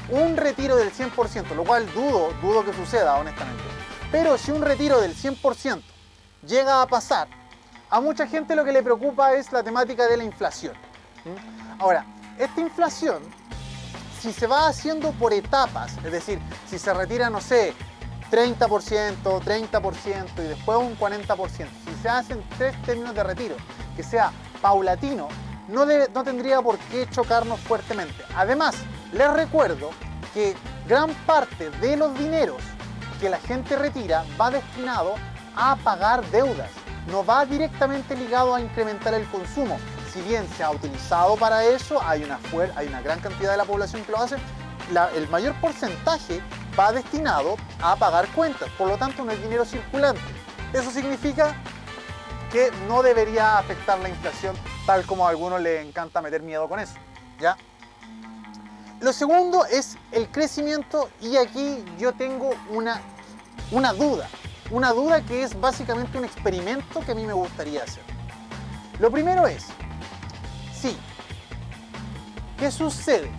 un retiro del 100%, lo cual dudo que suceda honestamente, pero si un retiro del 100% llega a pasar, a mucha gente lo que le preocupa es la temática de la inflación. Ahora, esta inflación, si se va haciendo por etapas, es decir, si se retira, no sé, 30%, 30% y después un 40%, si se hacen 3 términos de retiro, que sea paulatino, no tendría por qué chocarnos fuertemente. Además, les recuerdo que gran parte de los dineros que la gente retira va destinado a pagar deudas, no va directamente ligado a incrementar el consumo. Si bien se ha utilizado para eso, hay una gran cantidad de la población que lo hace, el mayor porcentaje va destinado a pagar cuentas, por lo tanto no es dinero circulante. Eso significa que no debería afectar la inflación, tal como a algunos les encanta meter miedo con eso, ¿ya? Lo segundo es el crecimiento, y aquí yo tengo una duda que es básicamente un experimento que a mí me gustaría hacer. Lo primero es, ¿qué sucede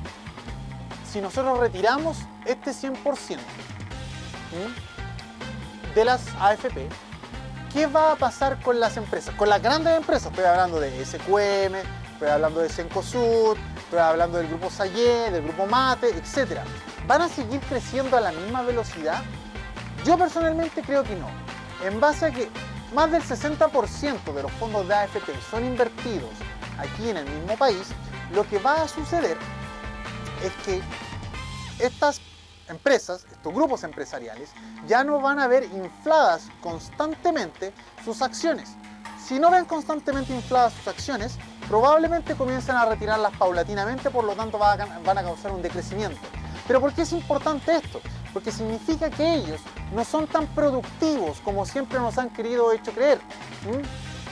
si nosotros retiramos este 100% de las AFP? ¿Qué va a pasar con las empresas? Con las grandes empresas, estoy hablando de SQM, estoy hablando de Cencosud, estoy hablando del grupo Sayé, del grupo Mate, etc. ¿Van a seguir creciendo a la misma velocidad? Yo personalmente creo que no. En base a que más del 60% de los fondos de AFP son invertidos aquí en el mismo país, lo que va a suceder es que estas empresas, estos grupos empresariales, ya no van a ver infladas constantemente sus acciones. Si no ven constantemente infladas sus acciones, probablemente comiencen a retirarlas paulatinamente, por lo tanto van a causar un decrecimiento. ¿Pero por qué es importante esto? Porque significa que ellos no son tan productivos como siempre nos han querido hecho creer.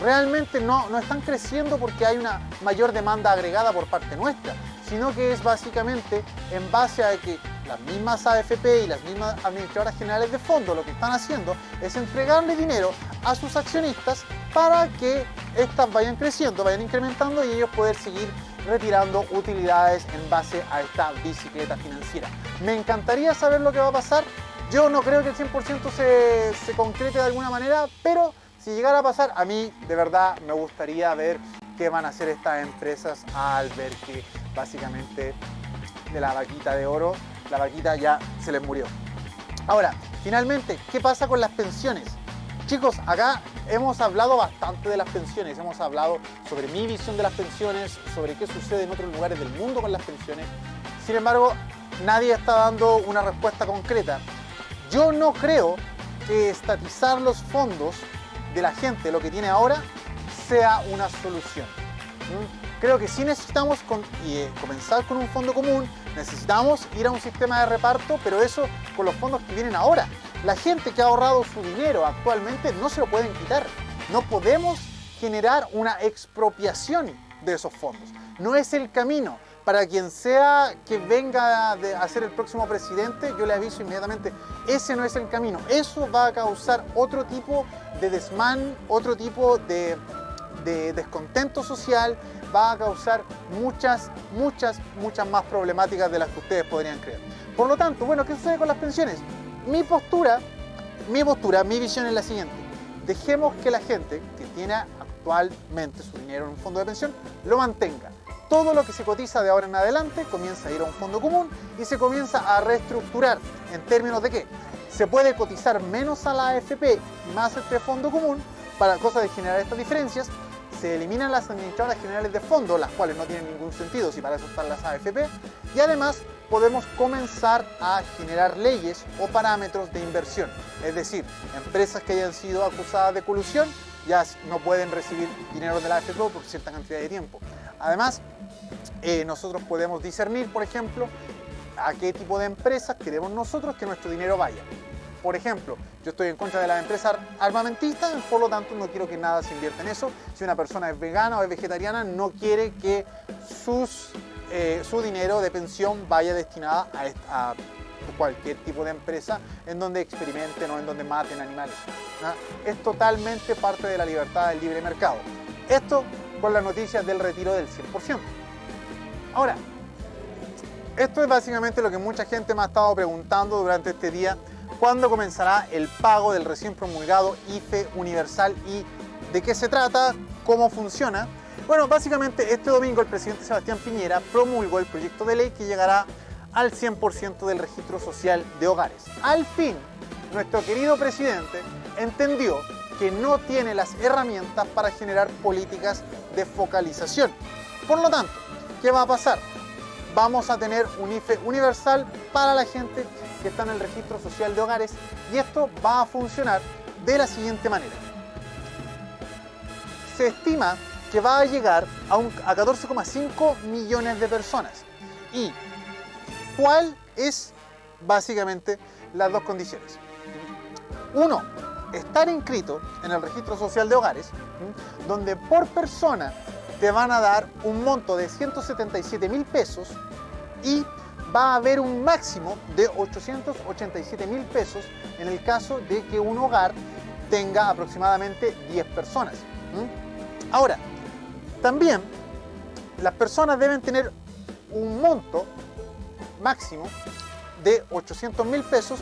Realmente no están creciendo porque hay una mayor demanda agregada por parte nuestra, sino que es básicamente en base a que las mismas AFP y las mismas administradoras generales de fondos lo que están haciendo es entregarle dinero a sus accionistas para que éstas vayan creciendo, vayan incrementando y ellos poder seguir retirando utilidades en base a esta bicicleta financiera. Me encantaría saber lo que va a pasar. Yo no creo que el 100% se concrete de alguna manera, pero si llegara a pasar, a mí de verdad me gustaría ver qué van a hacer estas empresas al ver que básicamente de la vaquita de oro, la vaquita ya se les murió. Ahora, finalmente, ¿qué pasa con las pensiones? Chicos, acá hemos hablado bastante de las pensiones, hemos hablado sobre mi visión de las pensiones, sobre qué sucede en otros lugares del mundo con las pensiones. Sin embargo, nadie está dando una respuesta concreta. Yo no creo que estatizar los fondos de la gente, lo que tiene ahora, sea una solución. Creo que sí necesitamos comenzar con un fondo común, necesitamos ir a un sistema de reparto, pero eso con los fondos que vienen ahora. La gente que ha ahorrado su dinero actualmente no se lo pueden quitar. No podemos generar una expropiación de esos fondos. No es el camino. Para quien sea que venga a ser el próximo presidente, yo le aviso inmediatamente, ese no es el camino. Eso va a causar otro tipo de desmán, otro tipo de descontento social, va a causar muchas más problemáticas de las que ustedes podrían creer. Por lo tanto, bueno, ¿qué sucede con las pensiones? Mi visión es la siguiente. Dejemos que la gente que tiene actualmente su dinero en un fondo de pensión lo mantenga. Todo lo que se cotiza de ahora en adelante comienza a ir a un fondo común y se comienza a reestructurar en términos de que se puede cotizar menos a la AFP y más a este fondo común, para cosa de generar estas diferencias. se eliminan las administradoras generales de fondos, las cuales no tienen ningún sentido si para eso están las AFP, y además podemos comenzar a generar leyes o parámetros de inversión. Es decir, empresas que hayan sido acusadas de colusión ya no pueden recibir dinero de la AFP por cierta cantidad de tiempo. Además, nosotros podemos discernir, por ejemplo, a qué tipo de empresas queremos nosotros que nuestro dinero vaya. Por ejemplo, yo estoy en contra de las empresas armamentistas, por lo tanto no quiero que nada se invierta en eso. Si una persona es vegana o es vegetariana, no quiere que su dinero de pensión vaya destinada a cualquier tipo de empresa en donde experimenten o en donde maten animales. Es totalmente parte de la libertad del libre mercado. Esto con las noticias del retiro del 100%. Ahora, esto es básicamente lo que mucha gente me ha estado preguntando durante este día. ¿Cuándo comenzará el pago del recién promulgado IFE universal y de qué se trata? ¿Cómo funciona? Bueno, básicamente este domingo el presidente Sebastián Piñera promulgó el proyecto de ley que llegará al 100% del registro social de hogares. Al fin, nuestro querido presidente entendió que no tiene las herramientas para generar políticas de focalización. Por lo tanto, ¿qué va a pasar? Vamos a tener un IFE universal para la gente que está en el registro social de hogares y esto va a funcionar de la siguiente manera. Se estima que va a llegar a 14,5 millones de personas. ¿Y cuál es básicamente las dos condiciones? Uno, estar inscrito en el registro social de hogares, donde por persona te van a dar un monto de 177.000 pesos y va a haber un máximo de 887.000 pesos en el caso de que un hogar tenga aproximadamente 10 personas. Ahora, también las personas deben tener un monto máximo de 800.000 pesos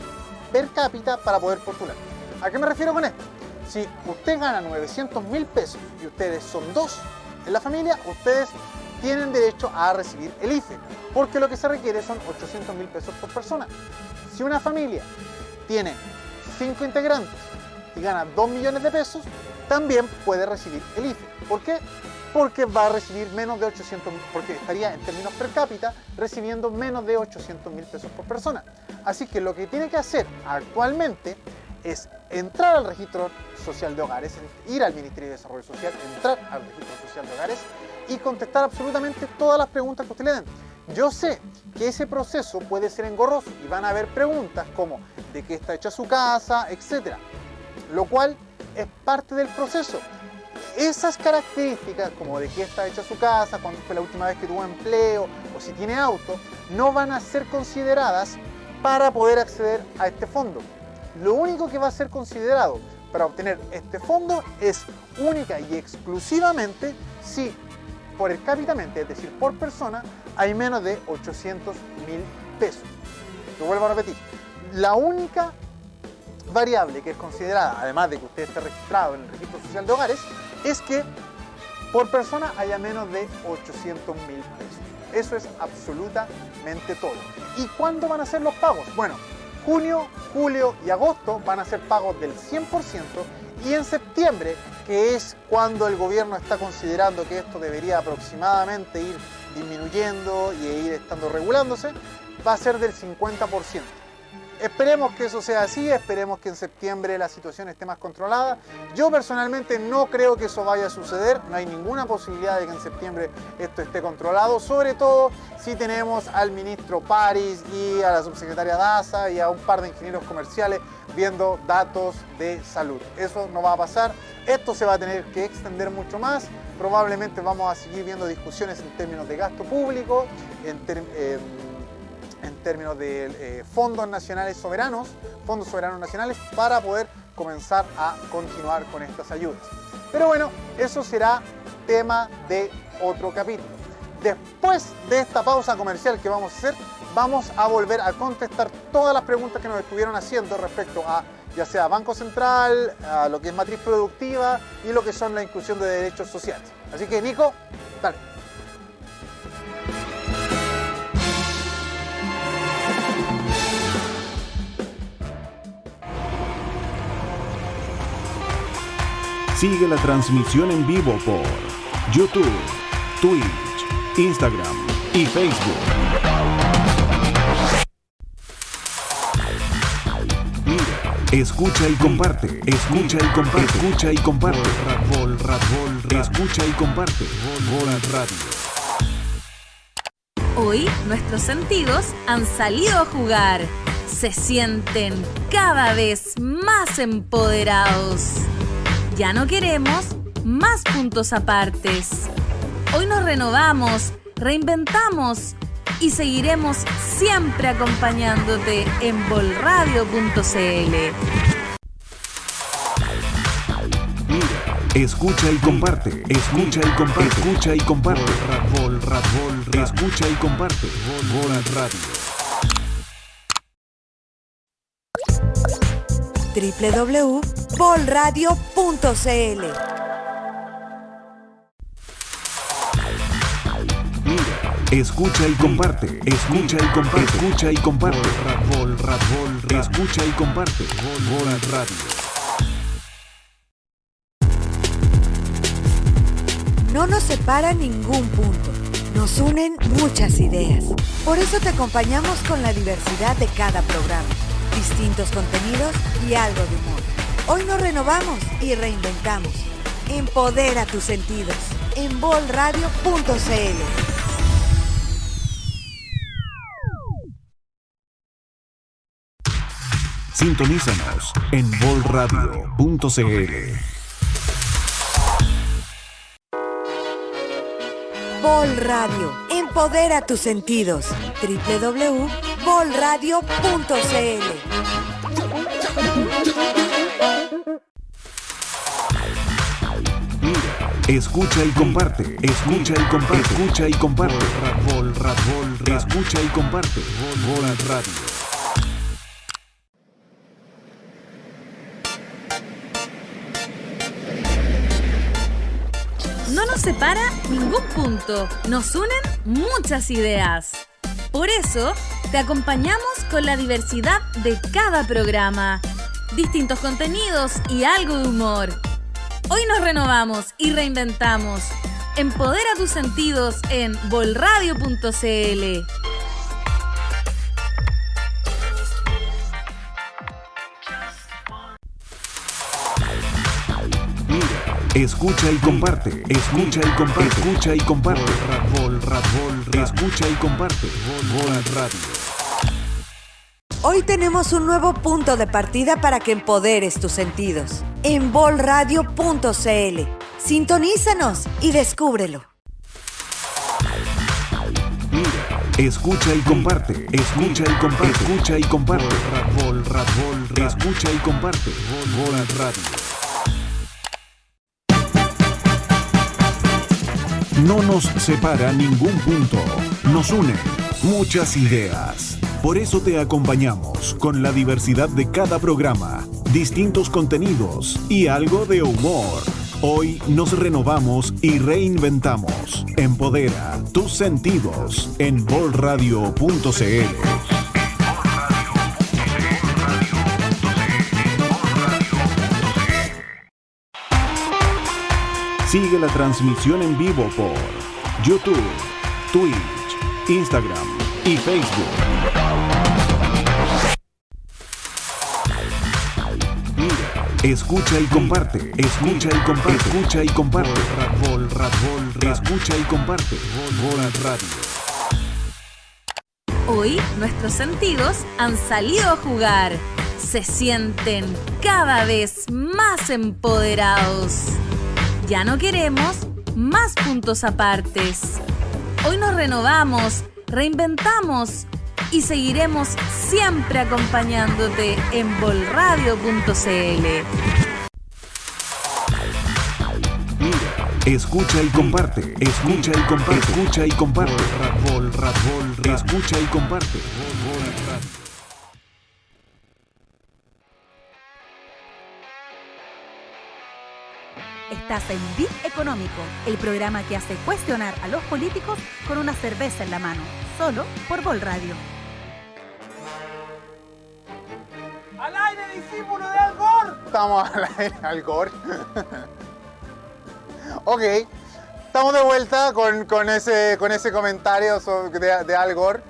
per cápita para poder postular. ¿A qué me refiero con esto? Si usted gana 900.000 pesos y ustedes son dos en la familia, ustedes tienen derecho a recibir el IFE, porque lo que se requiere son 800.000 pesos por persona. Si una familia tiene 5 integrantes y gana 2 millones de pesos, también puede recibir el IFE. ¿Por qué? Porque va a recibir menos de 800.000, porque estaría en términos per cápita recibiendo menos de 800.000 pesos por persona. Así que lo que tiene que hacer actualmente es entrar al registro social de hogares, ir al Ministerio de Desarrollo Social, entrar al registro social de hogares y contestar absolutamente todas las preguntas que usted le den. Yo sé que ese proceso puede ser engorroso y van a haber preguntas como de qué está hecha su casa, etc. Lo cual es parte del proceso. Esas características como de qué está hecha su casa, cuándo fue la última vez que tuvo empleo o si tiene auto, no van a ser consideradas para poder acceder a este fondo. Lo único que va a ser considerado para obtener este fondo es única y exclusivamente si por el cápitamente, es decir, por persona, hay menos de 800.000 pesos. Lo vuelvo a repetir. La única variable que es considerada, además de que usted esté registrado en el registro social de hogares, es que por persona haya menos de 800.000 pesos. Eso es absolutamente todo. ¿Y cuándo van a ser los pagos? Bueno, junio, julio y agosto van a ser pagos del 100% y en septiembre, que es cuando el gobierno está considerando que esto debería aproximadamente ir disminuyendo y ir estando regulándose, va a ser del 50%. Esperemos que eso sea así, esperemos que en septiembre la situación esté más controlada. Yo personalmente no creo que eso vaya a suceder, no hay ninguna posibilidad de que en septiembre esto esté controlado, sobre todo si tenemos al ministro París y a la subsecretaria Daza y a un par de ingenieros comerciales viendo datos de salud. Eso no va a pasar, esto se va a tener que extender mucho más, probablemente vamos a seguir viendo discusiones en términos de gasto público, en términos de fondos nacionales soberanos, fondos soberanos nacionales, para poder comenzar a continuar con estas ayudas. Pero bueno, eso será tema de otro capítulo. Después de esta pausa comercial que vamos a hacer, vamos a volver a contestar todas las preguntas que nos estuvieron haciendo respecto a ya sea Banco Central, a lo que es matriz productiva y lo que son la inclusión de derechos sociales. Así que Nico, dale. Sigue la transmisión en vivo por YouTube, Twitch, Instagram y Facebook. Escucha y comparte, escucha y comparte, escucha y comparte. Escucha y comparte. Vol Radio. Hoy nuestros sentidos han salido a jugar. Se sienten cada vez más empoderados. Ya no queremos más puntos apartes. Hoy nos renovamos, reinventamos y seguiremos siempre acompañándote en volradio.cl. Escucha y comparte, escucha y comparte, escucha y comparte. Escucha y comparte. Vol Radio. www.volradio.cl. Escucha y comparte, escucha y comparte, escucha y comparte. Escucha y comparte. Vol Radio. No nos separa ningún punto, nos unen muchas ideas. Por eso te acompañamos con la diversidad de cada programa, distintos contenidos y algo de humor. Hoy nos renovamos y reinventamos. Empodera tus sentidos en volradio.cl. Sintonízanos en volradio.cl. Vol Radio, empodera tus sentidos. www.volradio.cl. Escucha y comparte, escucha y comparte, escucha y comparte. Escucha y comparte. Vol Radio. No nos separa ningún punto, nos unen muchas ideas. Por eso, te acompañamos con la diversidad de cada programa, distintos contenidos y algo de humor. Hoy nos renovamos y reinventamos. Empodera tus sentidos en volradio.cl. Escucha y comparte, escucha y comparte, escucha y comparte. Escucha y comparte. Vol Radio. Hoy tenemos un nuevo punto de partida para que empoderes tus sentidos. En volradio.cl. Sintonízanos y descúbrelo. Escucha y comparte, escucha y comparte, escucha y comparte. Escucha y comparte. Vol Radio. No nos separa ningún punto, nos une muchas ideas. Por eso te acompañamos con la diversidad de cada programa, distintos contenidos y algo de humor. Hoy nos renovamos y reinventamos. Empodera tus sentidos en volradio.cl. Sigue la transmisión en vivo por YouTube, Twitch, Instagram y Facebook. Escucha y comparte, escucha y comparte, escucha y comparte. Escucha y comparte. Vol Radio. Hoy nuestros sentidos han salido a jugar. Se sienten cada vez más empoderados. Ya no queremos más puntos apartes. Hoy nos renovamos, reinventamos y seguiremos siempre acompañándote en volradio.cl. Escucha y comparte, escucha y comparte, escucha y comparte. Escucha y comparte. Estás en Bit Económico, el programa que hace cuestionar a los políticos con una cerveza en la mano, solo por Vol Radio. ¡Al aire, discípulo de Al Gore! Estamos al aire, Al Gore. Ok, estamos de vuelta con ese comentario de Al Gore.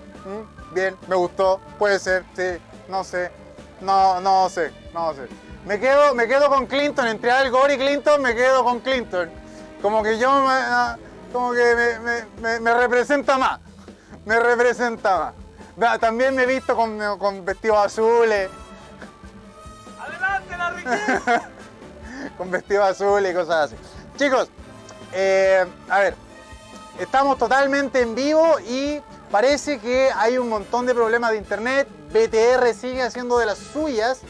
Bien, me gustó, puede ser, sí, no sé. Me quedo con Clinton, entre Al Gore y Clinton me quedo con Clinton. Como que me representa más. Me representa más. También me he visto con vestidos azules. ¡Adelante la riqueza! Con vestidos azules y cosas así. Chicos, a ver, estamos totalmente en vivo y parece que hay un montón de problemas de internet. BTR sigue haciendo de las suyas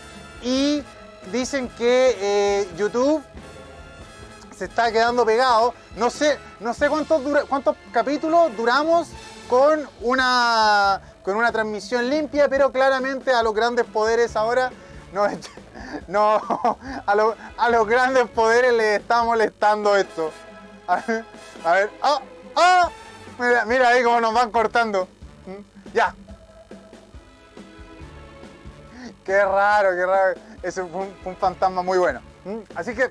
y dicen que YouTube se está quedando pegado. No sé cuántos capítulos duramos con una transmisión limpia, pero claramente a los grandes poderes ahora a los grandes poderes les está molestando esto. A ver. Mira ahí cómo nos van cortando. Ya. Qué raro. Ese fue un fantasma muy bueno. Así que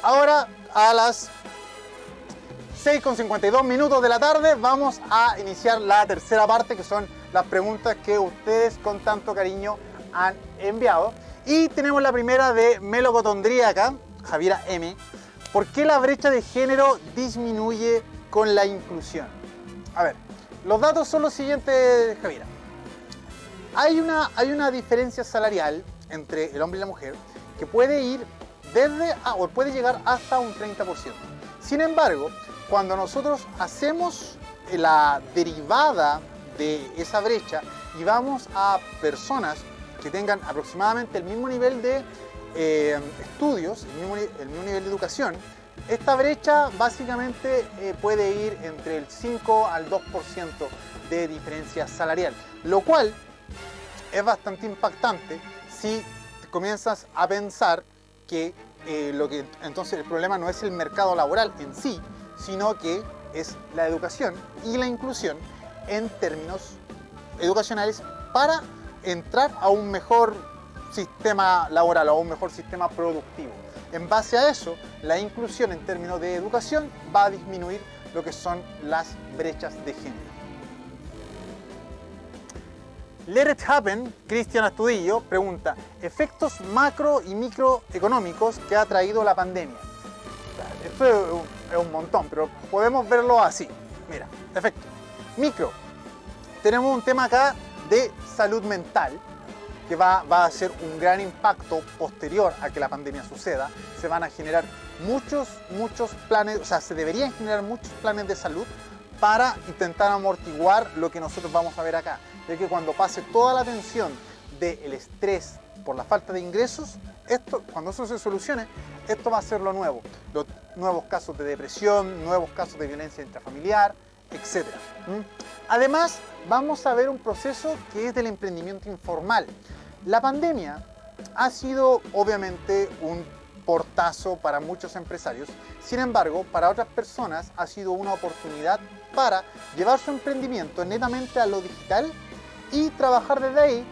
ahora a las 6:52 de la tarde vamos a iniciar la tercera parte, que son las preguntas que ustedes con tanto cariño han enviado. Y tenemos la primera de Melocotondríaca, Javiera M. ¿Por qué la brecha de género disminuye con la inclusión? A ver, los datos son los siguientes, Javiera. Hay una diferencia salarial entre el hombre y la mujer que puede ir puede llegar hasta un 30%. Sin embargo, cuando nosotros hacemos la derivada de esa brecha y vamos a personas que tengan aproximadamente el mismo nivel de estudios, el mismo nivel de educación, esta brecha básicamente puede ir entre el 5 al 2% de diferencia salarial, lo cual es bastante impactante si comienzas a pensar que entonces el problema no es el mercado laboral en sí, sino que es la educación y la inclusión en términos educacionales para entrar a un mejor sistema laboral o a un mejor sistema productivo. En base a eso, la inclusión en términos de educación va a disminuir lo que son las brechas de género. Let It Happen, Cristian Astudillo, pregunta: efectos macro y microeconómicos que ha traído la pandemia. Esto es un montón, pero podemos verlo así. Mira, efecto micro. Tenemos un tema acá de salud mental que va a ser un gran impacto posterior a que la pandemia suceda. Se van a generar muchos planes, o sea, se deberían generar muchos planes de salud para intentar amortiguar lo que nosotros vamos a ver acá. De que cuando pase toda la tensión del estrés por la falta de ingresos, cuando eso se solucione, esto va a ser lo nuevo. Los nuevos casos de depresión, nuevos casos de violencia intrafamiliar, etc. Además, vamos a ver un proceso que es del emprendimiento informal. La pandemia ha sido obviamente un portazo para muchos empresarios. Sin embargo, para otras personas ha sido una oportunidad para llevar su emprendimiento netamente a lo digital y trabajar desde ahí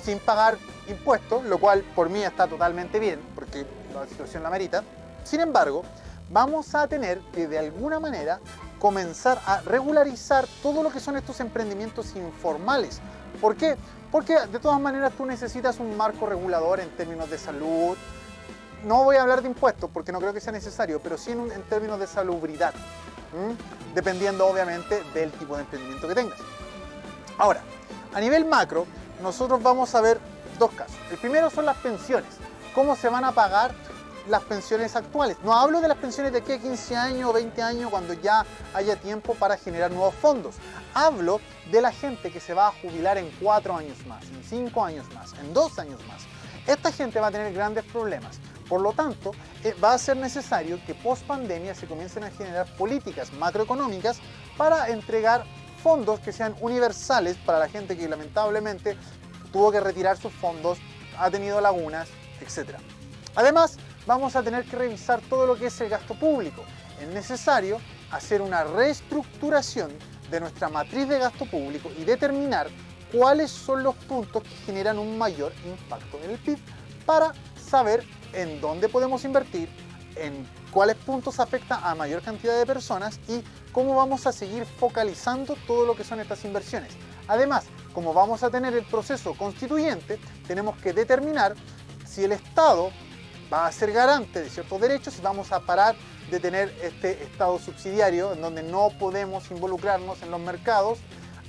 sin pagar impuestos, lo cual por mí está totalmente bien, porque la situación la merita. Sin embargo, vamos a tener que de alguna manera comenzar a regularizar todo lo que son estos emprendimientos informales. ¿Por qué? Porque de todas maneras tú necesitas un marco regulador en términos de salud. No voy a hablar de impuestos porque no creo que sea necesario, pero sí en términos de salubridad, dependiendo obviamente del tipo de emprendimiento que tengas. Ahora, a nivel macro, nosotros vamos a ver dos casos. El primero son las pensiones. ¿Cómo se van a pagar las pensiones actuales? No hablo de las pensiones de aquí a 15 años o 20 años cuando ya haya tiempo para generar nuevos fondos. Hablo de la gente que se va a jubilar en 4 años más, en 5 años más, en 2 años más. Esta gente va a tener grandes problemas. Por lo tanto, va a ser necesario que post pandemia se comiencen a generar políticas macroeconómicas para entregar fondos que sean universales para la gente que lamentablemente tuvo que retirar sus fondos, ha tenido lagunas, etc. Además, vamos a tener que revisar todo lo que es el gasto público. Es necesario hacer una reestructuración de nuestra matriz de gasto público y determinar cuáles son los puntos que generan un mayor impacto en el PIB para saber en dónde podemos invertir, en cuáles puntos afecta a mayor cantidad de personas y cómo vamos a seguir focalizando todo lo que son estas inversiones. Además, como vamos a tener el proceso constituyente, tenemos que determinar si el Estado va a ser garante de ciertos derechos y vamos a parar de tener este Estado subsidiario en donde no podemos involucrarnos en los mercados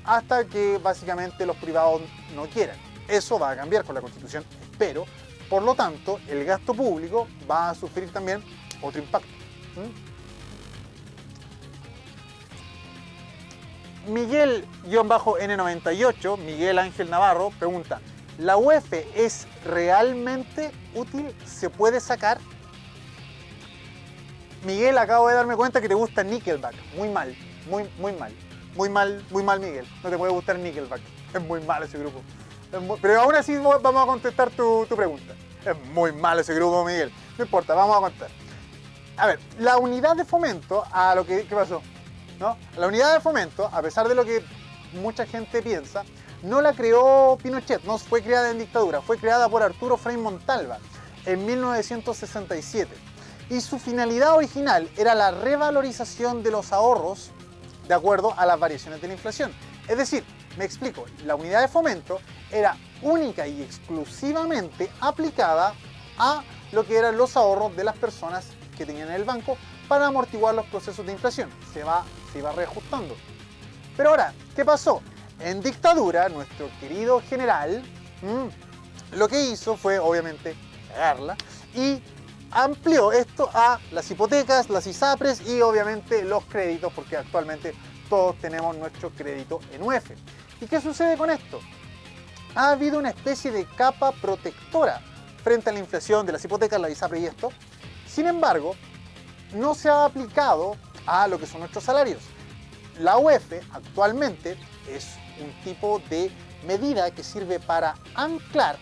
hasta que básicamente los privados no quieran. Eso va a cambiar con la Constitución, espero. Por lo tanto, el gasto público va a sufrir también otro impacto. Miguel-N98, Miguel Ángel Navarro, pregunta: ¿la UEF es realmente útil? ¿Se puede sacar? Miguel, acabo de darme cuenta que te gusta Nickelback. Muy mal, muy mal. Muy mal, Miguel. No te puede gustar Nickelback. Es muy malo ese grupo. Pero aún así vamos a contestar tu pregunta. Es muy malo ese grupo, Miguel. No importa, vamos a contar. A ver, la unidad de fomento, ¿qué pasó? ¿No? La unidad de fomento, a pesar de lo que mucha gente piensa, no la creó Pinochet, no fue creada en dictadura, fue creada por Arturo Frei Montalva en 1967. Y su finalidad original era la revalorización de los ahorros de acuerdo a las variaciones de la inflación. Es decir, me explico, la unidad de fomento era única y exclusivamente aplicada a lo que eran los ahorros de las personas que tenían en el banco para amortiguar los procesos de inflación. Se iba reajustando. Pero ahora, ¿qué pasó? En dictadura, nuestro querido general lo que hizo fue, obviamente, cagarla y amplió esto a las hipotecas, las ISAPRES y obviamente los créditos, porque actualmente todos tenemos nuestro crédito en UEF. ¿Y qué sucede con esto? Ha habido una especie de capa protectora frente a la inflación de las hipotecas, las ISAPRES y esto. Sin embargo, no se ha aplicado a lo que son nuestros salarios. La UEF actualmente es un tipo de medida que sirve para anclar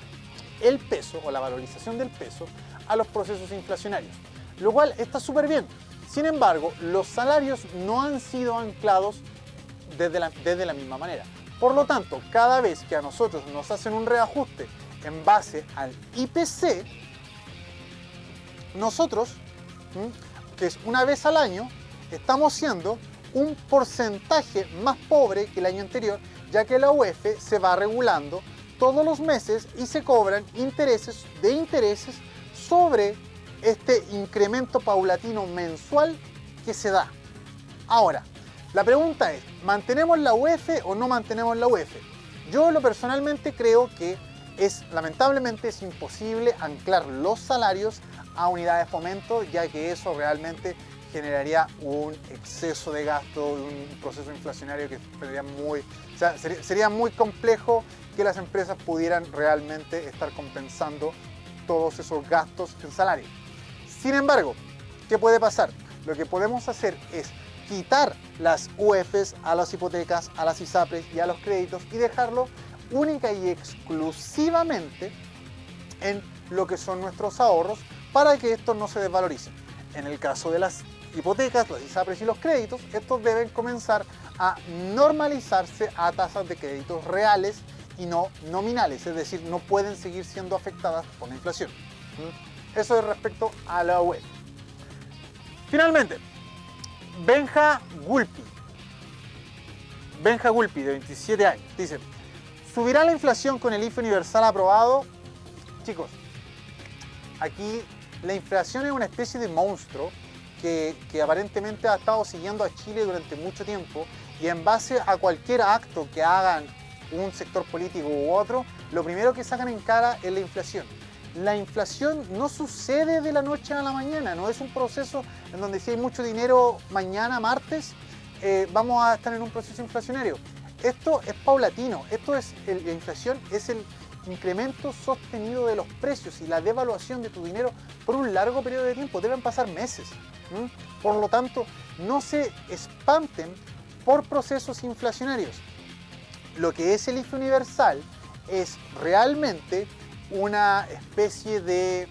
el peso o la valorización del peso a los procesos inflacionarios, lo cual está súper bien. Sin embargo, los salarios no han sido anclados desde la misma manera. Por lo tanto, cada vez que a nosotros nos hacen un reajuste en base al IPC, nosotros, que es una vez al año, estamos siendo un porcentaje más pobre que el año anterior, ya que la UEF se va regulando todos los meses y se cobran intereses sobre este incremento paulatino mensual que se da. Ahora, la pregunta es, ¿mantenemos la UEF o no mantenemos la UEF? Yo personalmente creo que lamentablemente es imposible anclar los salarios a unidades de fomento, ya que eso realmente generaría un exceso de gasto, un proceso inflacionario que sería muy complejo que las empresas pudieran realmente estar compensando todos esos gastos en salario. Sin embargo, ¿qué puede pasar? Lo que podemos hacer es quitar las UEFs a las hipotecas, a las ISAPRES y a los créditos y dejarlo única y exclusivamente en lo que son nuestros ahorros para que estos no se desvaloricen. En el caso de las hipotecas, las ISAPRES y los créditos, estos deben comenzar a normalizarse a tasas de créditos reales y no nominales, es decir, no pueden seguir siendo afectadas por la inflación. Eso es respecto a la UEF. Finalmente, Benja Gulpi, de 27 años, dice: ¿subirá la inflación con el IFE universal aprobado? Chicos, aquí la inflación es una especie de monstruo que aparentemente ha estado siguiendo a Chile durante mucho tiempo, y en base a cualquier acto que hagan un sector político u otro, lo primero que sacan en cara es la inflación. La inflación no sucede de la noche a la mañana, no es un proceso en donde si hay mucho dinero mañana, martes, vamos a estar en un proceso inflacionario. Esto es paulatino, la inflación es el incremento sostenido de los precios y la devaluación de tu dinero por un largo periodo de tiempo, deben pasar meses. Por lo tanto, no se espanten por procesos inflacionarios. Lo que es el IFE universal es realmente una especie de...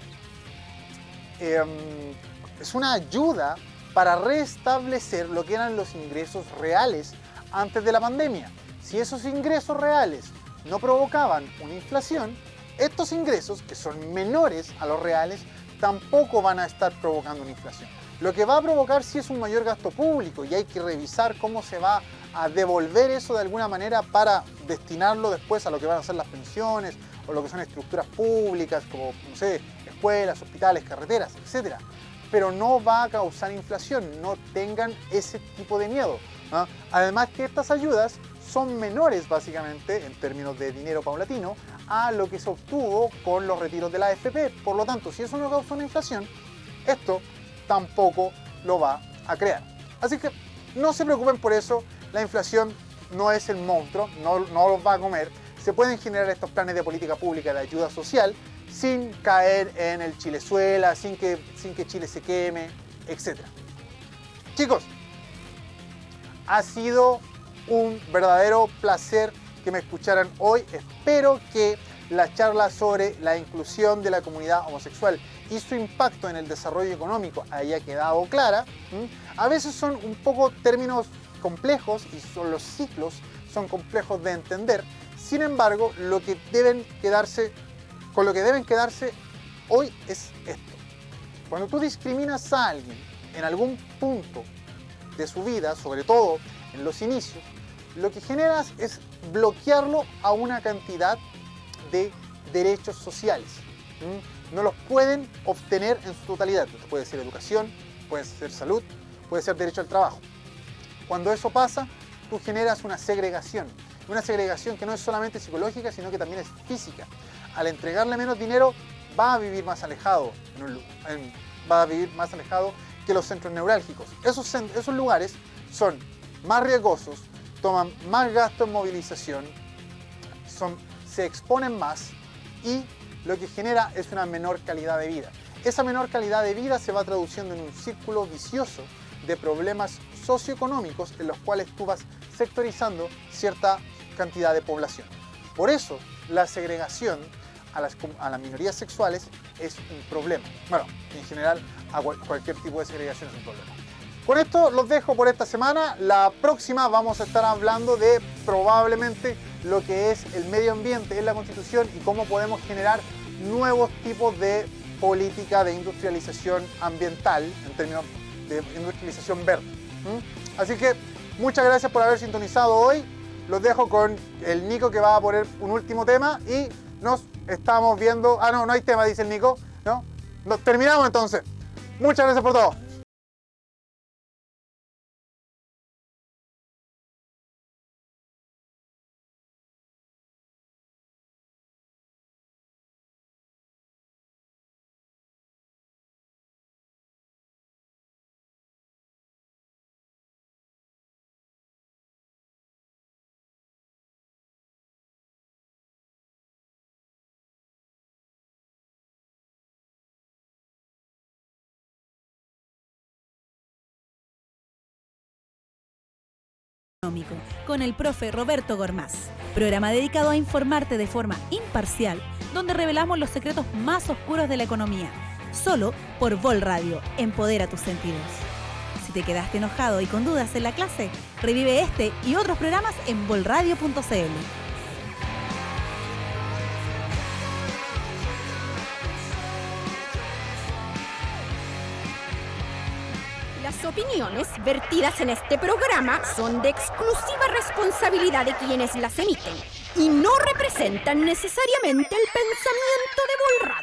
es una ayuda para restablecer lo que eran los ingresos reales antes de la pandemia. Si esos ingresos reales no provocaban una inflación, estos ingresos, que son menores a los reales, tampoco van a estar provocando una inflación. Lo que va a provocar sí es un mayor gasto público y hay que revisar cómo se va a devolver eso de alguna manera para destinarlo después a lo que van a ser las pensiones o lo que son estructuras públicas como, no sé, escuelas, hospitales, carreteras, etc. Pero no va a causar inflación, no tengan ese tipo de miedo, ¿no? Además que estas ayudas son menores básicamente en términos de dinero paulatino a lo que se obtuvo con los retiros de la AFP. Por lo tanto, si eso no causa una inflación, esto tampoco lo va a crear. Así que no se preocupen por eso, la inflación no es el monstruo, no los va a comer. Se pueden generar estos planes de política pública de ayuda social sin caer en el Chilezuela, sin que Chile se queme, etc. Chicos, ha sido un verdadero placer que me escucharan hoy. Espero que la charla sobre la inclusión de la comunidad homosexual y su impacto en el desarrollo económico haya quedado clara. A veces son un poco términos complejos y los ciclos son complejos de entender. Sin embargo, con lo que deben quedarse hoy es esto. Cuando tú discriminas a alguien en algún punto de su vida, sobre todo en los inicios, lo que generas es bloquearlo a una cantidad de derechos sociales. No los pueden obtener en su totalidad. Puede ser educación, puede ser salud, puede ser derecho al trabajo. Cuando eso pasa, tú generas una segregación que no es solamente psicológica, sino que también es física. Al entregarle menos dinero, va a vivir más alejado, que los centros neurálgicos. Esos lugares son más riesgosos, toman más gasto en movilización, se exponen más y lo que genera es una menor calidad de vida. Esa menor calidad de vida se va traduciendo en un círculo vicioso de problemas socioeconómicos en los cuales tú vas sectorizando cierta cantidad de población. Por eso la segregación a las minorías sexuales es un problema. Bueno, en general a cualquier tipo de segregación es un problema. Con esto los dejo por esta semana. La próxima vamos a estar hablando de probablemente lo que es el medio ambiente en la Constitución y cómo podemos generar nuevos tipos de política de industrialización ambiental en términos de industrialización verde. Así que muchas gracias por haber sintonizado hoy. Los dejo con el Nico, que va a poner un último tema y nos estamos viendo. No hay tema, dice el Nico. ¿No? Nos terminamos entonces. Muchas gracias por todo. Con el profe Roberto Gormaz, programa dedicado a informarte de forma imparcial, donde revelamos los secretos más oscuros de la economía, solo por Vol Radio. Empodera tus sentidos. Si te quedaste enojado y con dudas en la clase, revive este y otros programas en volradio.cl. Las opiniones vertidas en este programa son de exclusiva responsabilidad de quienes las emiten y no representan necesariamente el pensamiento de Vol Radio.